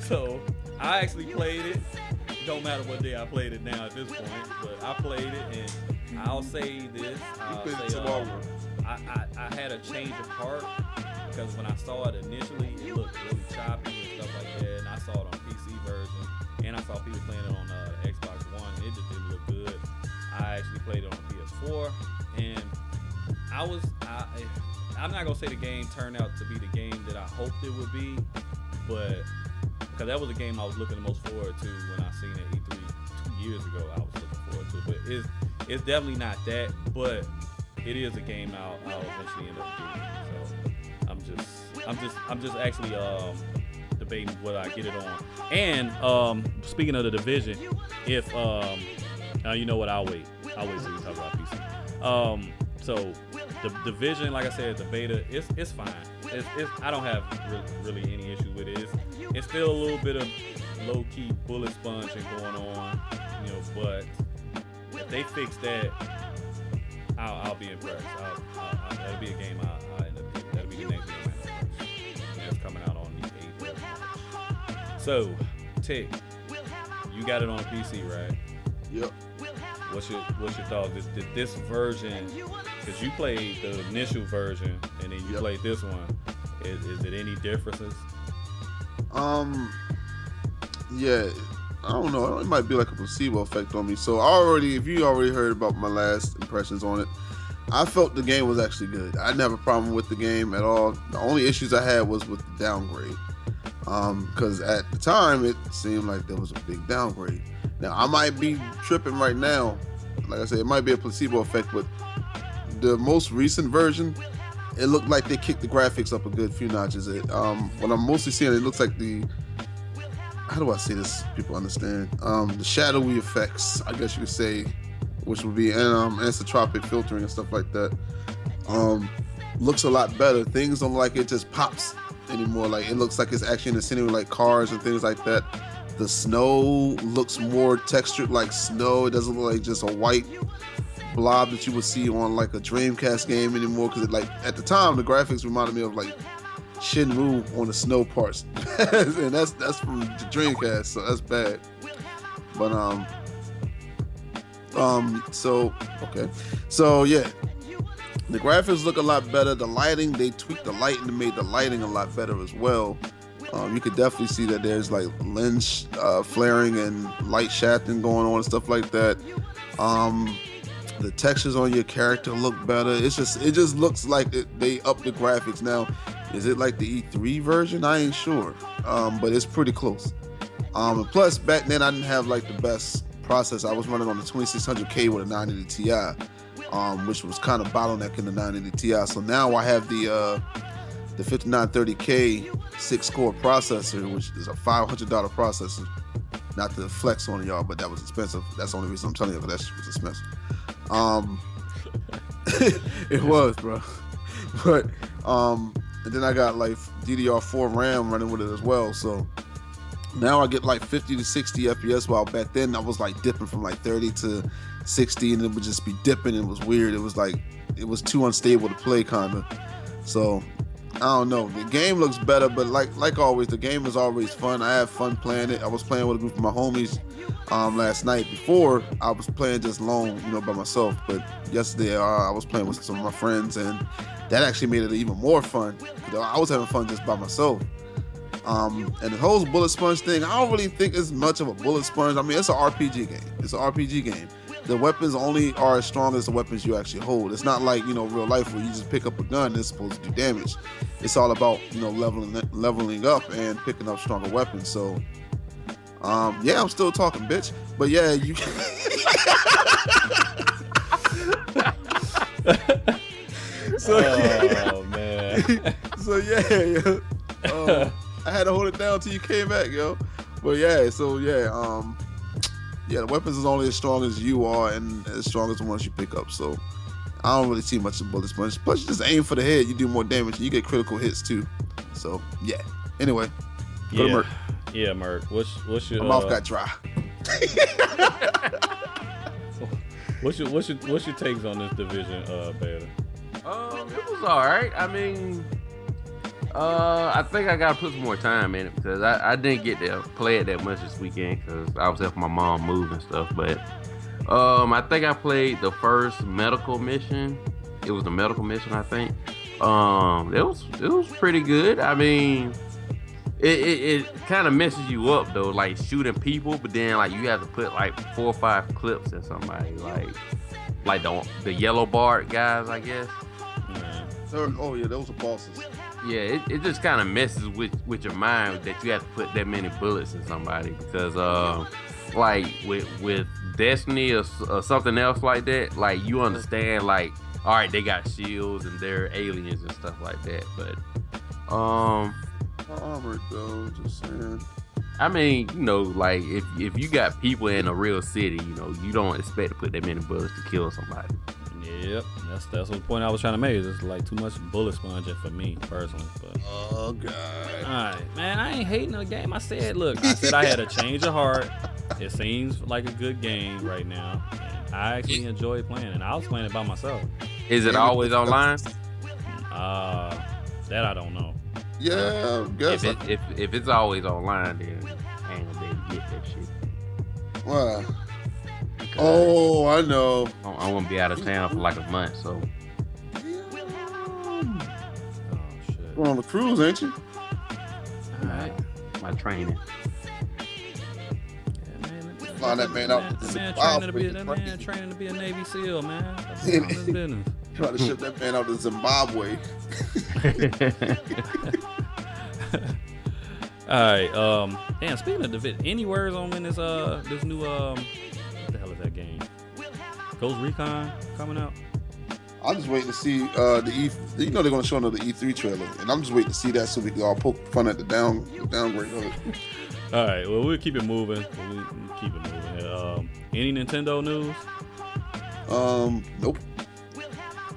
So I actually played it. It don't matter what day I played it now at this point, but I played it, and I'll say this. I'll play it say, tomorrow. I had a change of heart because when I saw it initially, it looked really choppy and stuff like that, and I saw it on PC version, and I saw people playing it on the Xbox One, and it just didn't look good. I actually played it on PS4, and I'm not gonna say the game turned out to be the game that I hoped it would be, but because that was a game I was looking the most forward to when I seen it E3 2 years ago. I was looking forward to it, but it's definitely not that, but it is a game I'll eventually end up getting. So I'm just actually debating whether I get it on. And speaking of the Division, if you know what, I'll wait till we talk about PC. So the Division, like I said, the beta, it's fine. I don't have really any issues with it. It's still a little bit of low key bullet sponging going on, but if they fix that, I'll be impressed. That'll be a game I'll end up getting. That'll be the next game I end up purchasing. And it's coming out on the 8th of March. So, Tick, you got it on PC, right? Yep. What's your thought? Did this version, because you played the initial version and then you played this one, is it any differences? Yeah, I don't know. It might be like a placebo effect on me. So if you already heard about my last impressions on it, I felt the game was actually good. I didn't have a problem with the game at all. The only issues I had was with the downgrade. Because at the time it seemed like there was a big downgrade. Now I might be tripping right now. Like I said, it might be a placebo effect, but the most recent version, it looked like they kicked the graphics up a good few notches. What I'm mostly seeing, it looks like how do I say this? People understand. The shadowy effects, I guess you could say, which would be anisotropic filtering and stuff like that. Looks a lot better. Things don't like it just pops anymore. Like it looks like it's actually in the scenery, like cars and things like that. The snow looks more textured like snow. It doesn't look like just a white blob that you would see on like a Dreamcast game anymore. Because like at the time, the graphics reminded me of like Shenmue on the snow parts, and that's from the Dreamcast, so that's bad. But so yeah, the graphics look a lot better. The lighting, they tweaked the light and made the lighting a lot better as well. You could definitely see that there's like lens flaring and light shafting going on and stuff like that. The textures on your character look better. It just looks like they upped the graphics. Now, is it like the E3 version? I ain't sure, but it's pretty close. And plus, back then I didn't have like the best processor. I was running on the 2600K with a 980 Ti, which was kind of bottlenecking the 980 Ti. So now I have the 5930K 6-core processor, which is a $500 processor. Not to flex on y'all, but that was expensive. That's the only reason I'm telling you, because that shit was expensive. It was, bro. But and then I got like DDR4 RAM running with it as well. So now I get like 50 to 60 FPS, while back then I was like dipping from like 30 to 60, and it would just be dipping. It was weird. It was like it was too unstable to play, kinda. So I don't know. The game looks better, but like always, the game is always fun. I have fun playing it. I was playing with a group of my homies last night. Before I was playing just alone, by myself. But yesterday I was playing with some of my friends, and that actually made it even more fun. I was having fun just by myself. And the whole bullet sponge thing, I don't really think it's much of a bullet sponge. I mean, it's an RPG game. It's an RPG game. The weapons only are as strong as the weapons you actually hold. It's not like, real life where you just pick up a gun and it's supposed to do damage. It's all about, leveling up and picking up stronger weapons. So, yeah, I'm still talking, bitch. But yeah, you. Oh man. So yeah. I had to hold it down till you came back, yo. But yeah, so yeah, the weapons is only as strong as you are and as strong as the ones you pick up. So I don't really see much of bullets. Plus, you just aim for the head, you do more damage, and you get critical hits too. So yeah. Anyway, go to Merc. Yeah, Merc. What's your My mouth got dry. what's your takes on this division, Beta? It was all right. I mean, I think I gotta put some more time in it because I didn't get to play it that much this weekend because I was helping my mom move and stuff. But I think I played the first medical mission. It was the medical mission, I think. It was pretty good. I mean, it kind of messes you up though, like shooting people, but then like you have to put like 4 or 5 clips in somebody, like the yellow bar guys, I guess. Oh yeah, those are bosses. Yeah, it just kind of messes with your mind that you have to put that many bullets in somebody because like with Destiny or something else like that, like you understand like, all right, they got shields and they're aliens and stuff like that, but armored though, just saying. I mean, you know, like if you got people in a real city, you know, you don't expect to put that many bullets to kill somebody. Yep, that's the point I was trying to make. It's like too much bullet sponging for me personally. But oh god. All right, man, I ain't hating the game. I said I had a change of heart. It seems like a good game right now. And I actually enjoy playing, and I was playing it by myself. Is it always online? That I don't know. Yeah, I guess. If it's always online, then I ain't gonna be able to get that shit. Wow. Oh, I know. I won't be out of town for like a month, so. Oh shit. Going on the cruise, ain't you? All right. My training. Yeah, man. Flying that man out. That man training to be a Navy SEAL, man. That's all his business. Trying to ship that man out to Zimbabwe. All right. Damn. Speaking of division, any words on when this new what the hell is that game? Ghost Recon coming out? I'm just waiting to see you know they're gonna show another E3 trailer, and I'm just waiting to see that so we can all poke fun at the downgrade of it. All right. Well, we'll keep it moving. Any Nintendo news? Nope.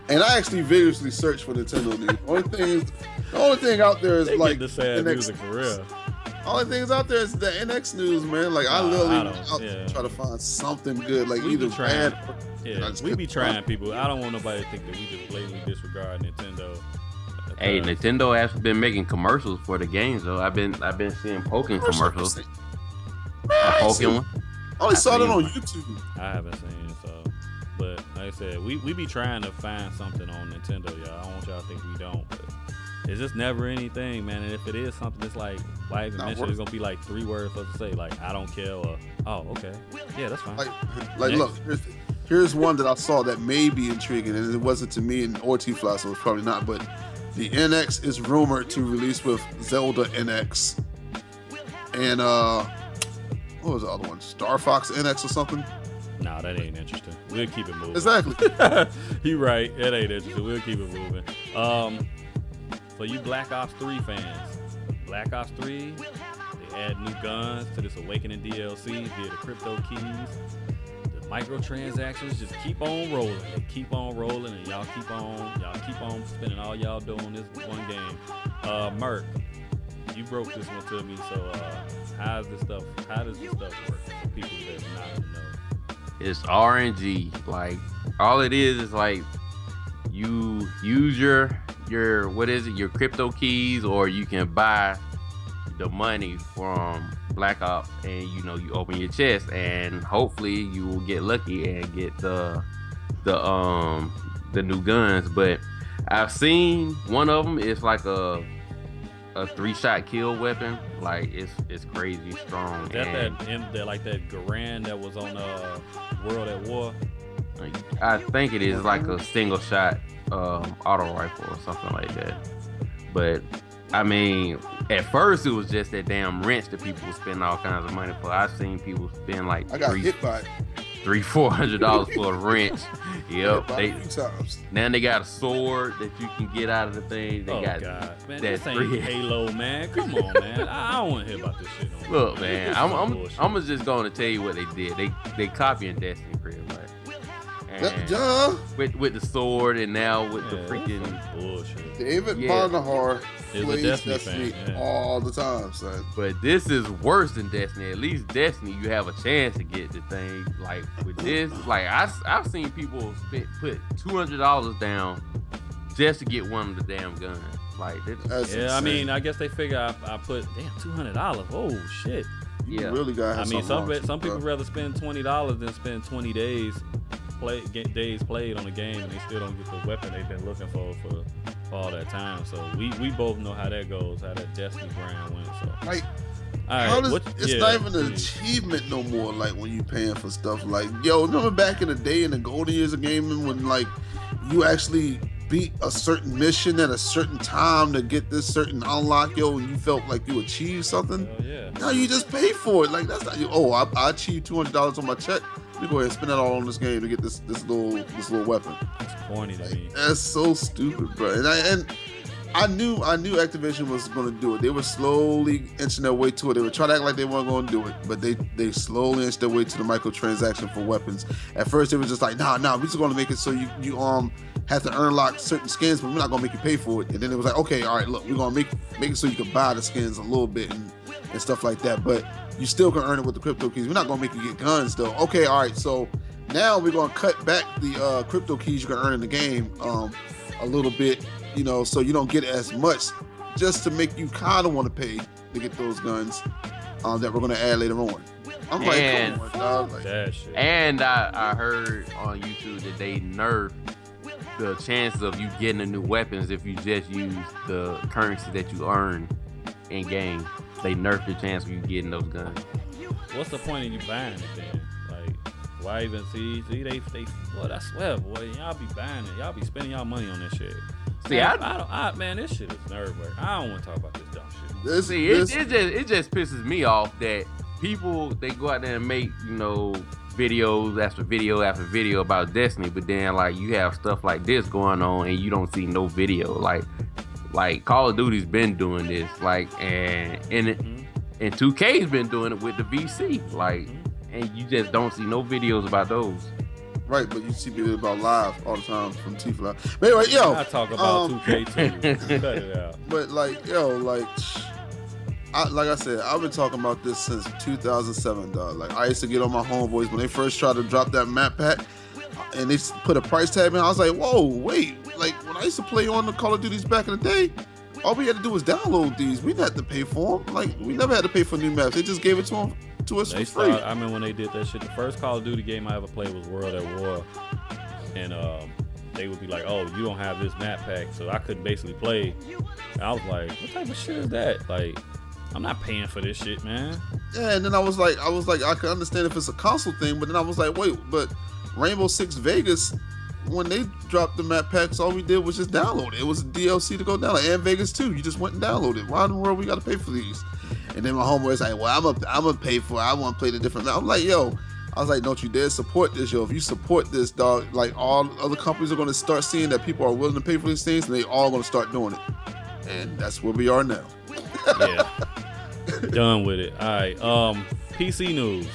And I actually vigorously searched for Nintendo news. The only thing out there is They like get the sad NX, music for real. Only things out there is the NX news, man. Like I literally don't- try to find something good, like We either be trying. bad. Yeah, we be trying, people. I don't want nobody to think that we just blatantly disregard Nintendo. Hey, Nintendo has been making commercials for the games though. I've been seeing Pokken commercials. A Pokken one. I only saw that on YouTube. I haven't seen it, so. But like I said, we be trying to find something on Nintendo, y'all. I don't want y'all to think we don't, but it's just never anything, man. And if it is something that's like, why even mention, it's gonna be like 3 words for us to say, like, I don't care, or, oh, okay. Yeah, that's fine. Like look, here's one that I saw that may be intriguing, and it wasn't to me and or T-Fly, so it's probably not, but the NX is rumored to release with Zelda NX. And what was the other one? Star Fox NX or something? Nah, that ain't interesting. We'll keep it moving. Exactly. You right. That ain't interesting. We'll keep it moving. For you Black Ops 3 fans, Black Ops 3, they add new guns to this Awakening DLC via the crypto keys. The microtransactions just keep on rolling. They keep on rolling, and y'all keep on spending all y'all doing this one game. Merc, you broke this one to me. So how does this stuff work for people that's not in the know? It's RNG. Like all it is like you use your what is it? Your crypto keys, or you can buy the money from Black Ops, and you know you open your chest, and hopefully you will get lucky and get the new guns. But I've seen one of them. It's like a 3-shot kill weapon. Like it's crazy strong. That Garand that was on World at War. I think it is like a single shot auto rifle or something like that. But I mean, at first it was just that damn wrench that people were spending all kinds of money for. I've seen people spend like I got hit by it. $300-400 for a wrench. Yep. About a few times. Now they got a sword that you can get out of the thing. They got God, man, that this ain't three- Halo, man. Come on, man. I don't want to hear about this shit. No more. Look, man, This is I'm bullshit. just going to tell you what they did. They copying Destiny pretty much. And Yeah, with the sword and now with the Yeah, freaking that's some bullshit. David Yeah. Barnahar Is a plays Destiny Destiny fan, yeah. all the time, son. But this is worse than Destiny. At least Destiny, you have a chance to get the thing. Like with this, like I've seen people put $200 down just to get one of the damn guns. Like That's Yeah, I insane. mean, I guess they figure I put $200. Oh shit. You yeah. really got. I mean, some people bro. rather spend $20 than spend 20 days days played on the game, and they still don't get the weapon they've been looking for all that time. So we both know how that goes, how that Destiny grind went. So Like, all right, how does, what- it's yeah, not even an please. achievement no more. Like when you paying for stuff. Like, yo, remember back in the day in the golden years of gaming when like you actually beat a certain mission at a certain time to get this certain unlock, yo, and you felt like you achieved something. Hell yeah. Now you just pay for it. Like that's not you. Oh, I achieved $200 on my check. Let me go ahead and spend that all on this game to get this little weapon. That's corny to me. That's so stupid, bro. And I knew Activision was going to do it. They were slowly inching their way to it. They were trying to act like they weren't going to do it, but they slowly inched their way to the microtransaction for weapons. At first, it was just like, nah, we're just going to make it so you have to unlock certain skins, but we're not going to make you pay for it. And then it was like, okay, all right, look, we're going to make it so you can buy the skins a little bit and stuff like that, but you still can earn it with the crypto keys. We're not going to make you get guns though. Okay, all right, so now we're going to cut back the crypto keys you can earn in the game a little bit, you know, so you don't get as much, just to make you kind of want to pay to get those guns that we're going to add later on. I'm like, And- come on, dog. Like, That shit. And I heard on YouTube that they nerfed the chances of you getting the new weapons if you just use the currency that you earn in game. They nerfed the chance of you getting those guns. What's the point of you buying it then? Like, why even see they well, I swear, boy, y'all be buying it. Y'all be spending y'all money on this shit. See, man, I man, this shit is nerve wreck. I don't want to talk about this dumb shit. this, see it just pisses me off that people they go out there and make, you know, videos after video after video about Destiny, but then like you have stuff like this going on and you don't see no video. Like Call of Duty's been doing this, like, and 2K's been doing it with the VC, like, and you just don't see no videos about those. right, but you see people about live all the time from T-Fly. But anyway, yo, I talk about 2K too. Cut it out. but like, yo, like I said, I've been talking about this since 2007, dog. Like, I used to get on my homeboys when they first tried to drop that map pack, and they put a price tag in. I was like, whoa, wait. Like, when I used to play on the Call of Duties back in the day, all we had to do was download these. We didn't have to pay for them. Like, we never had to pay for new maps. They just gave it to us They for free. I remember when they did that shit. The first Call of Duty game I ever played was World at War, and they would be like, "Oh, you don't have this map pack," so I couldn't basically play. And I was like, "What type of shit is that?" Like, I'm not paying for this shit, man. Yeah, and then I was like, I could understand if it's a console thing, but then I was like, wait, but Rainbow Six Vegas, when they dropped the map packs, all we did was just download it. It was a DLC to go download, and Vegas too. You just went and downloaded. Why in the world we got to pay for these? And then my homeboy's like, well, I'm gonna pay for it. I want to play the different map. I'm like, yo, I was like, don't you dare support this, yo. If you support this, dog, like all other companies are gonna start seeing that people are willing to pay for these things, and they all gonna start doing it. And that's where we are now. Yeah. Done with it. All right. PC news.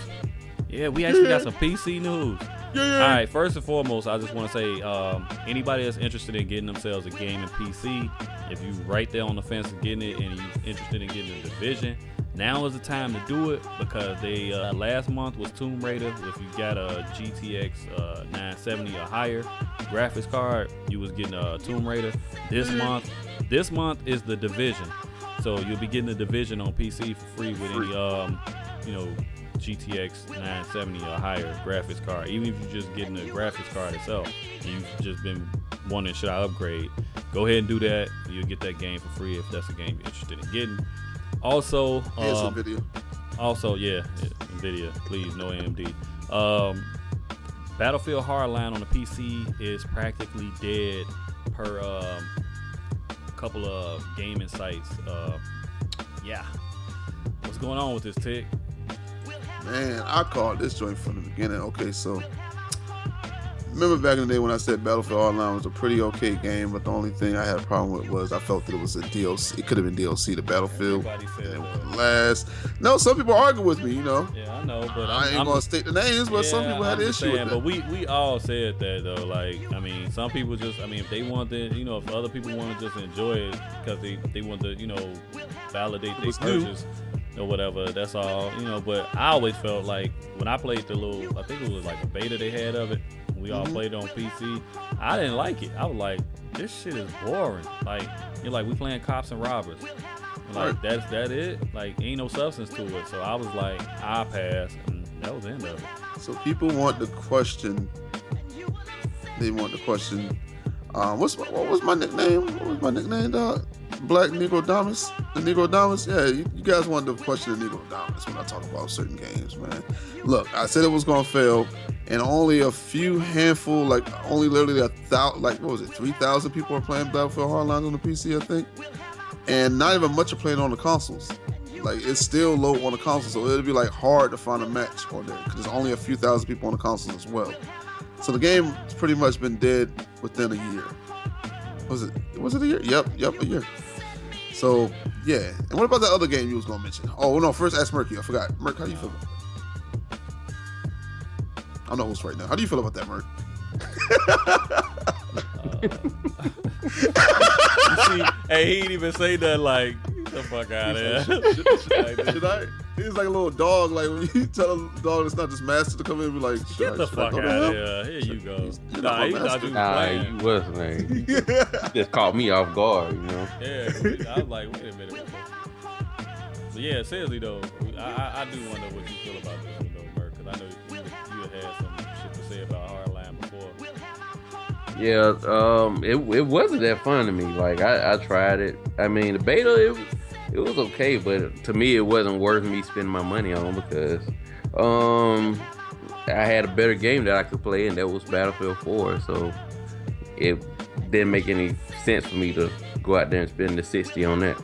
Yeah, we actually got some PC news. Yeah. All right. First and foremost, I just want to say, anybody that's interested in getting themselves a gaming PC, if you right there on the fence of getting it and you're interested in getting a Division, now is the time to do it because they last month was Tomb Raider. If you got a GTX 970 or higher graphics card, you was getting a Tomb Raider. This month is the Division. So you'll be getting the Division on PC for free with any GTX 970 or higher graphics card. Even if you're just getting the graphics card itself, you've just been wondering, should I upgrade? Go ahead and do that. You'll get that game for free if that's a game you're interested in getting. Also, Here's a video. yeah, NVIDIA, please, no AMD. Battlefield Hardline on the PC is practically dead per a couple of gaming sites. Yeah. What's going on with this, Tick? Man, I called this joint from the beginning. Okay, so remember back in the day when I said Battlefield Hardline was a pretty okay game, but the only thing I had a problem with was I felt that it was a DLC. It could have been DLC to Battlefield. Everybody said And it that. would last. No, some people argue with me, you know. Yeah, I know, but I ain't I'm gonna state the names, but some yeah, people had I'm an just issue saying, with but that. we all said that though. Like, I mean, some people just, I mean, if they want to, you know, if other people want to just enjoy it because they want to, you know, validate their was new. purchase or whatever, that's all, you know. But I always felt like when I played the little, I think it was like a beta they had of it. We all played it on PC. I didn't like it. I was like, this shit is boring. Like, you're like, we playing cops and robbers. Like, Right. that it? Like, ain't no substance to it. So I was like, I pass, and that was the end of it. So people want the question. They want the question. What was my nickname? What was my nickname, dog? Black Negro Damas? The Negro Damas? Yeah, you guys want to question the Negro Damas when I talk about certain games, man. Look, I said it was going to fail, and only a few handful, like only literally 3,000 people are playing Battlefield Hardline on the PC, I think. And not even much are playing on the consoles. Like, it's still low on the console, so it'll be like hard to find a match on there because there's only a few thousand people on the consoles as well. So the game has pretty much been dead within a year. Was it a year? Yep, a year. So yeah. And what about that other game you was gonna mention? Oh no, first ask Murky. I forgot. Murk, how do you feel about that? I'm the host right now. How do you feel about that, Murk? You see, hey, he didn't even say that. Like, get the fuck out of here. Should I? He's like a little dog. Like when you tell a dog it's not just master to come in and be like, Get the fuck out of here. Here you go. You're Nah, not he my thought you was Nah, playing. you wasn't. Man. You just caught me off guard, you know. Yeah, I was like, wait a minute. But yeah, seriously though, I do wonder what you feel about this one though, Merc, because I know you had some shit to say about Hardline before. Yeah, it wasn't that fun to me. Like I tried it. I mean, the beta it was okay, but to me it wasn't worth me spending my money on because I had a better game that I could play, and that was Battlefield 4. So it didn't make any sense for me to go out there and spend the $60 on that.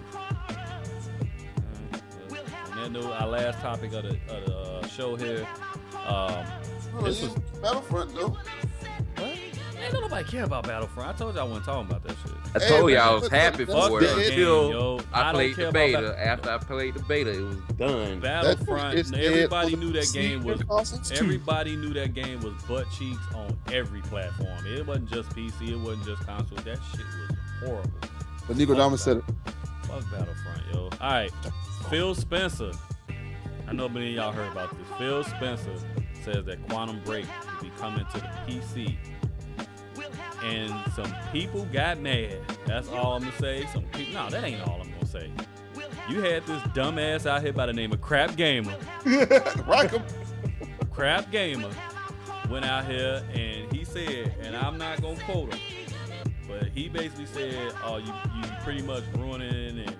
And then our last topic of the show here. This was Battlefront though. what? Ain't nobody care about Battlefront. I told you I wasn't talking about that shit. I Hey, told you man, I was fuck happy that for game, it until yo. I don't played care the about beta. After I played the beta, it was done. Battlefront. It's dead Everybody on the knew that PC game was. and consoles, too. Everybody knew that game was butt cheeks on every platform. It wasn't just PC. It wasn't just console. That shit was horrible. But Negro Damas said it. Fuck Battlefront, yo. All right, Phil Spencer. I know many of y'all heard about this. Phil Spencer says that Quantum Break will be coming to the PC. And some people got mad. That's all I'm gonna say. Some people, no, that ain't all I'm gonna say. You had this dumbass out here by the name of Crap Gamer. Rock 'em. Crap Gamer went out here and he said, and I'm not gonna quote him, but he basically said, "Oh, you pretty much ruining and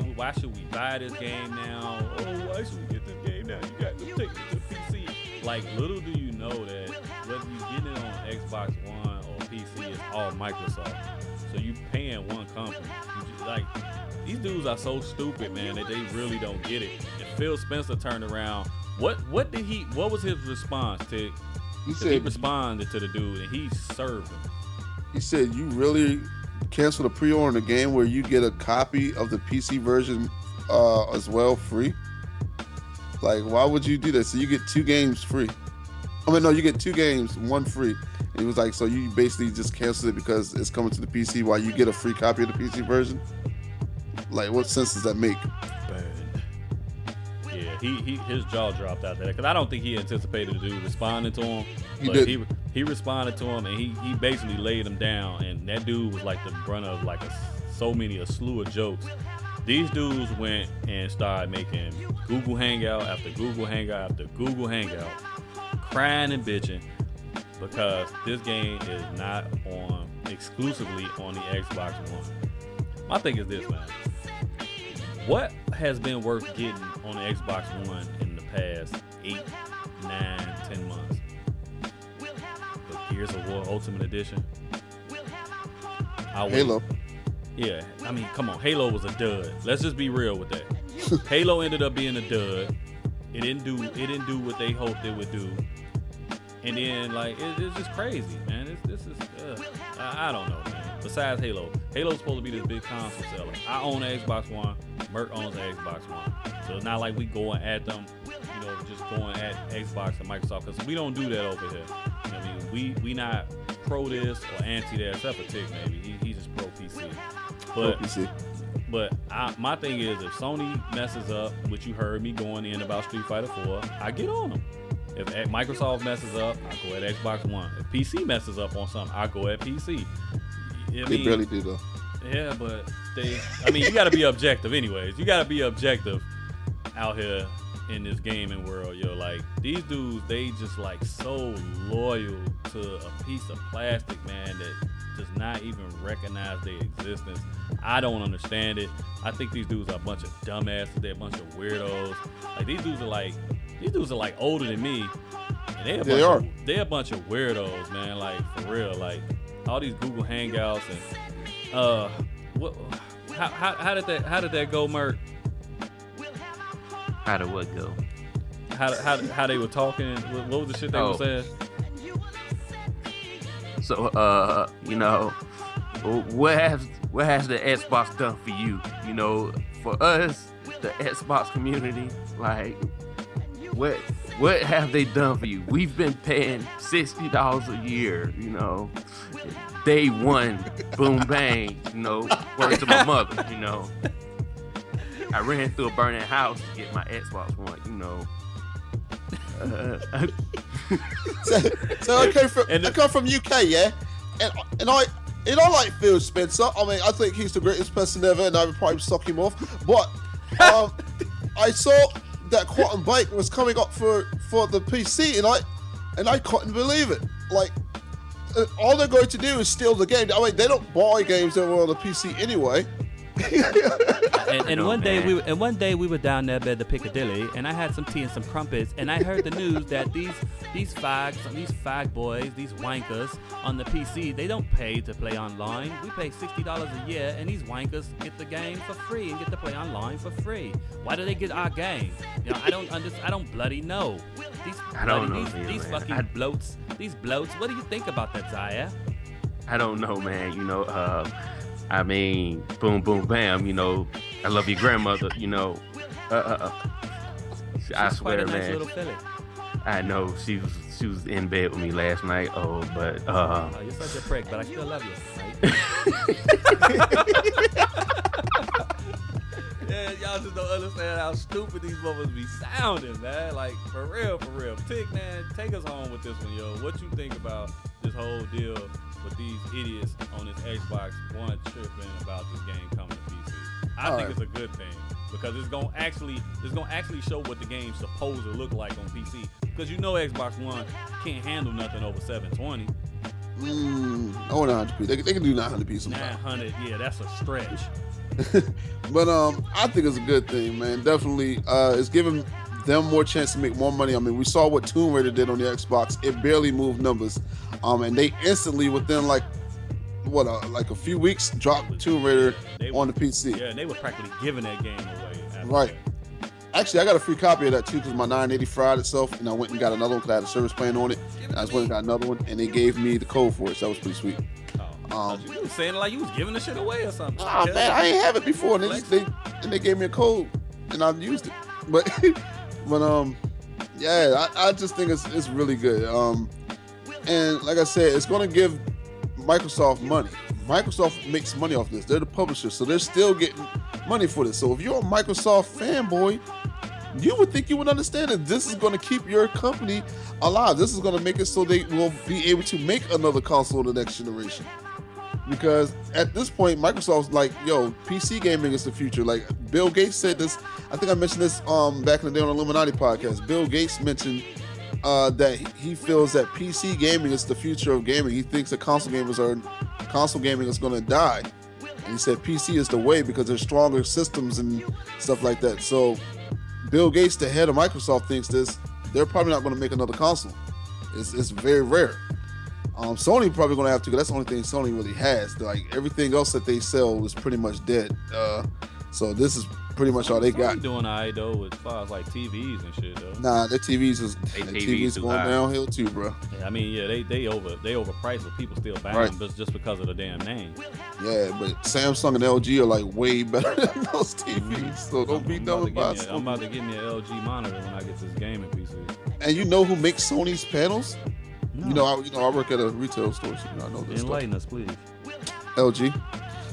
why should we buy this game now? Oh, why should we get this game now? You got to take it to the PC." Like, little do you know that whether you getting it on Xbox One or PC, it's all Microsoft. So you paying one company. You just, like, these dudes are so stupid, man, that they really don't get it. And Phil Spencer turned around. What was his response to? He 'Cause he said, responded to the dude and he served him. he said, you really cancel the pre-order in a game where you get a copy of the PC version as well free? Like, why would you do that? So you get 2 games free. I mean, no, you get 2 games, 1 free. And it was like, so you basically just cancel it because it's coming to the PC while you get a free copy of the PC version? Like, what sense does that make? Yeah, his jaw dropped out there because I don't think he anticipated the dude responding to him. He But didn't. he responded to him and he basically laid him down. And that dude was like the brunt of like a slew of jokes. These dudes went and started making Google Hangout after Google Hangout after Google Hangout, crying and bitching because this game is not on exclusively on the Xbox One. My thing is this, man. What has been worth getting on the Xbox One in the past 8, 9, 10 months? The Gears of War Ultimate Edition. Halo. Yeah, I mean, come on. Halo was a dud. Let's just be real with that. Halo ended up being a dud. It didn't do what they hoped it would do. And then like it's just crazy, man. This is I don't know, man. Besides Halo's supposed to be this big console seller. I own an Xbox One. Merc owns an Xbox One. So it's not like we going at them, just going at Xbox and Microsoft, because we don't do that over here. You know what I mean? We not pro this or anti that, except for Tick maybe. He's just pro PC. But Pro PC. But my thing is, if Sony messes up, which you heard me going in about Street Fighter 4, I get on them. If Microsoft messes up, I go at Xbox One. If PC messes up on something, I go at PC. They barely do though. Yeah, but you got to be objective anyways. You got to be objective out here in this gaming world, yo. Like, these dudes, they just like so loyal to a piece of plastic, man, that does not even recognize their existence. I don't understand it. I think these dudes are a bunch of dumbasses. They're a bunch of weirdos. Like, these dudes are like older than me, and they're a bunch of weirdos, man. Like, for real. Like, all these Google Hangouts and how did that go, Merc? How did what go? How they were talking? What was the shit they were saying? So what has the Xbox done for you? For us, the Xbox community, like what have they done for you? We've been paying $60 a year, day one, boom bang, word to my mother, I ran through a burning house to get my Xbox One, So I come from UK, yeah, and I like Phil Spencer. I mean, I think he's the greatest person ever, and I would probably suck him off. But I saw that Quantum Break was coming up for the PC, and I couldn't believe it. Like, all they're going to do is steal the game. I mean, they don't buy games that were on the PC anyway. And one day we were down there by the Piccadilly, and I had some tea and some crumpets, and I heard the news that these fag boys, these wankers on the PC, they don't pay to play online. We pay $60 a year, and these wankers get the game for free and get to play online for free. Why do they get our game? I don't bloody know. These fucking bloats. These bloats. What do you think about that, Zaya? I don't know, man. I mean, boom, boom, bam, I love your grandmother, I swear, quite a nice man. Little filly. I know she was in bed with me last night. Oh, but you're such a prick, but I still love you. Right? Yeah, y'all just don't understand how stupid these motherfuckers be sounding, man. Like, for real. Tick, man, take us home with this one, yo. What you think about this whole deal with these idiots on this Xbox One tripping about this game coming to PC? I think it's a good thing, because it's gonna actually show what the game's supposed to look like on PC. Because Xbox One can't handle nothing over 720. Oh, 900p. They can do 900p sometimes. 900, yeah, that's a stretch. But I think it's a good thing, man. Definitely, it's giving them more chance to make more money. I mean, we saw what Tomb Raider did on the Xbox. It barely moved numbers, and they instantly, within like a few weeks, dropped Tomb Raider on the PC. Yeah, and they were practically giving that game away. Right. Actually, I got a free copy of that too, because my 980 fried itself, and I went and got another one because I had a service plan on it. And I just went and got another one, and they gave me the code for it, so that was pretty sweet. You was saying it like you was giving the shit away or something. Oh man, I ain't have it before, and they gave me a code, and I've used it. But yeah, I just think it's really good. And like I said, it's gonna give Microsoft money. Microsoft makes money off this. They're the publisher, so they're still getting money for this. So if you're a Microsoft fanboy, you would think you would understand that this is going to keep your company alive. This is going to make it so they will be able to make another console in the next generation. Because at this point, Microsoft's like, yo, PC gaming is the future. Like, Bill Gates said this. I think I mentioned this back in the day on the Illuminati podcast. Bill Gates mentioned that he feels that PC gaming is the future of gaming. He thinks that console gaming is going to die. And he said PC is the way because there's stronger systems and stuff like that. So Bill Gates, the head of Microsoft, thinks this. They're probably not going to make another console. It's very rare. Sony probably going to have to, because that's the only thing Sony really has. Like, everything else that they sell is pretty much dead. So this is pretty much all they got. Sony doing all right though, as far as like TVs and shit though. Nah, their TVs TVs going downhill too, bro. Yeah, I mean, yeah, they overpriced, but people still buying them just because of the damn name. Yeah, but Samsung and LG are like way better than those TVs. So don't be dumb about it. I'm about to get me an LG monitor when I get this gaming PC. And you know who makes Sony's panels? No. I work at a retail store, so I know this stuff. Enlighten us, please. LG.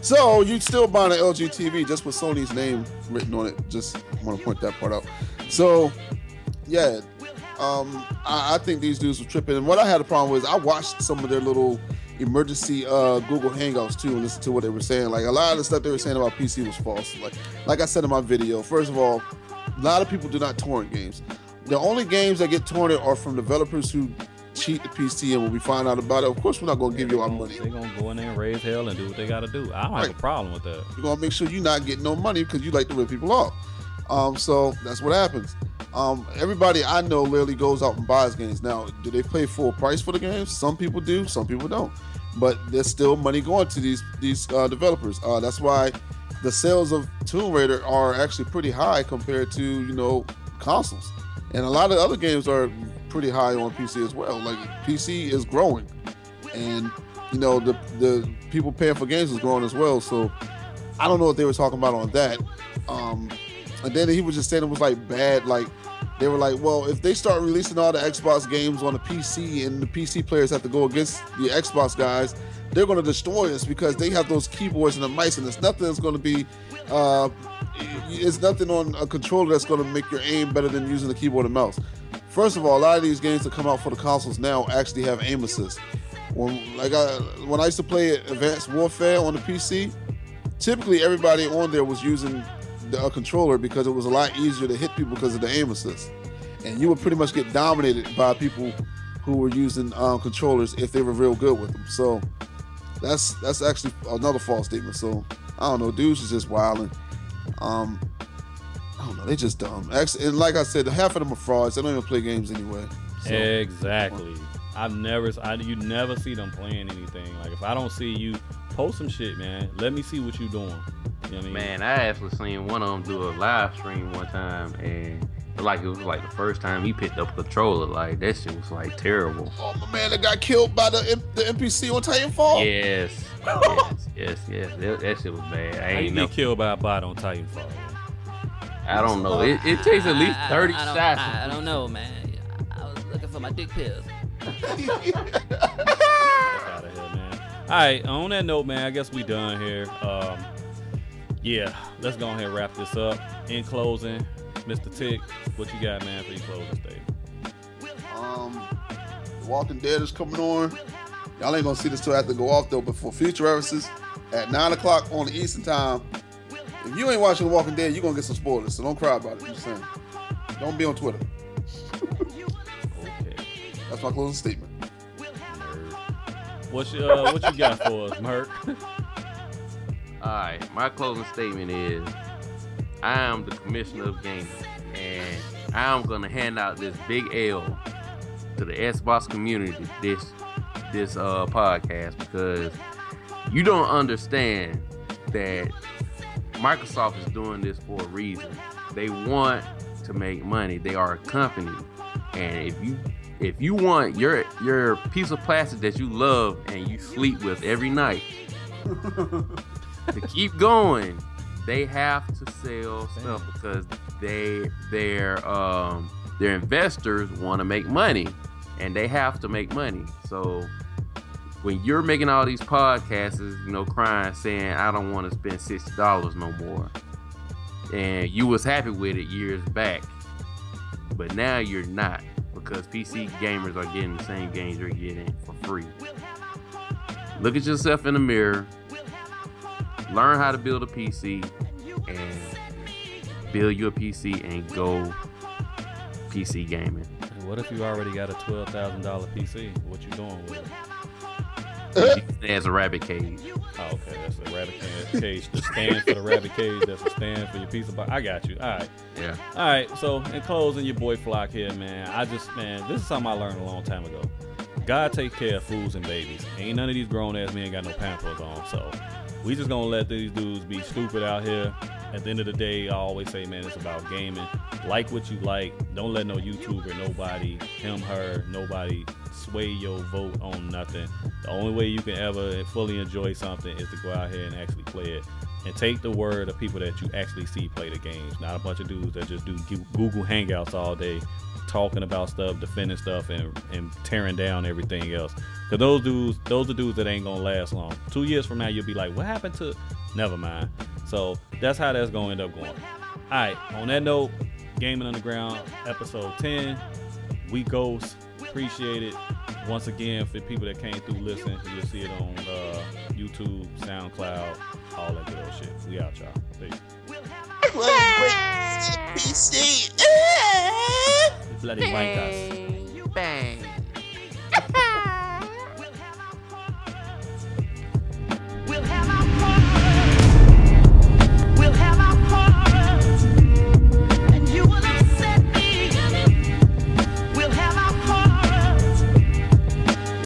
So you still buying an LG TV just with Sony's name written on it. Just want to point that part out. So yeah, I think these dudes were tripping. And what I had a problem with is I watched some of their little emergency Google Hangouts too and listened to what they were saying. Like a lot of the stuff they were saying about PC was false. Like I said in my video, first of all, a lot of people do not torrent games. The only games that get torrented are from developers who cheat the PC, and when we find out about it, of course we're not going to give you our money. They're going to go in there and raise hell and do what they got to do. I don't have a problem with that. You're going to make sure you're not getting no money because you like to rip people off. So that's what happens. Everybody I know literally goes out and buys games. Now, do they pay full price for the games? Some people do, some people don't. But there's still money going to these developers. That's why the sales of Tomb Raider are actually pretty high compared to, consoles. And a lot of other games are pretty high on PC as well. Like PC is growing, and the people paying for games is growing as well. So I don't know what they were talking about on that. And then he was just saying it was like bad. Like they were like, well, if they start releasing all the Xbox games on the PC and the PC players have to go against the Xbox guys, they're going to destroy us because they have those keyboards and the mice, and it's nothing that's going to be. It's nothing on a controller that's going to make your aim better than using the keyboard and mouse. First of all, a lot of these games that come out for the consoles now actually have aim assist. When I used to play Advanced Warfare on the PC, typically everybody on there was using a controller because it was a lot easier to hit people because of the aim assist. And you would pretty much get dominated by people who were using controllers if they were real good with them. So that's actually another false statement. So I don't know, dudes is just wilding. I don't know, they just dumb. Actually, and like I said, half of them are frauds. They don't even play games anyway. So, exactly. You never see them playing anything. Like if I don't see you post some shit, man, let me see what you doing. You know what I mean? Man, I actually seen one of them do a live stream one time, and it was like the first time he picked up a controller. Like that shit was like terrible. Oh, my man that got killed by the NPC on Titanfall? Yes. That shit was bad. I ain't get killed by a bot on Titanfall. I don't know. It takes at least 30 shots. I don't know, man. I was looking for my dick pills. Fuck out of here, man. All right, on that note, man, I guess we done here. Yeah, let's go ahead and wrap this up. In closing, Mr. Tick, what you got, man, for your closing statement? The Walking Dead is coming on. Y'all ain't gonna see this till after go off though, but for future references, at 9 o'clock on the Eastern time, if you ain't watching The Walking Dead, you're gonna get some spoilers, so don't cry about it. I'm just saying. Don't be on Twitter. Okay. That's my closing statement. Nerd. What you got for us, Merc? Alright, my closing statement is I am the commissioner of gaming, and I'm gonna hand out this big L to the Xbox community this podcast, because you don't understand that Microsoft is doing this for a reason. They want to make money. They are a company, and if you want your piece of plastic that you love and you sleep with every night to keep going, they have to sell stuff because their investors want to make money, and they have to make money. So when you're making all these podcasts, crying, saying, I don't want to spend $60 no more, and you was happy with it years back, but now you're not, because PC gamers are getting the same games you're getting for free. Look at yourself in the mirror, learn how to build a PC, and build your PC and go PC gaming. What if you already got a $12,000 PC? What you doing with it? As a rabbit cage. Oh, okay, that's a rabbit cage. The stand for the rabbit cage. That's a stand for your piece of box. I got you. All right. Yeah. All right. So in closing, your boy Flock here, man. This is something I learned a long time ago. God take care of fools and babies. Ain't none of these grown ass men got no Pampers on. So we just gonna let these dudes be stupid out here. at the end of the day, I always say, man, it's about gaming. Like what you like. Don't let no YouTuber, nobody, him, her, nobody sway your vote on nothing. The only way you can ever fully enjoy something is to go out here and actually play it. And take the word of people that you actually see play the games. Not a bunch of dudes that just do Google Hangouts all day, talking about stuff, defending stuff, and tearing down everything else. Because those are dudes that ain't gonna last long. 2 years from now, you'll be like, what happened to? Never mind. So that's how that's gonna end up going. All right. On that note, Gaming Underground episode 10. We Ghost. Appreciate it. Once again, for people that came through, listen, you'll see it on YouTube, SoundCloud, all that good old shit. We out, y'all. Peace. PC. Bloody white guys. Bang.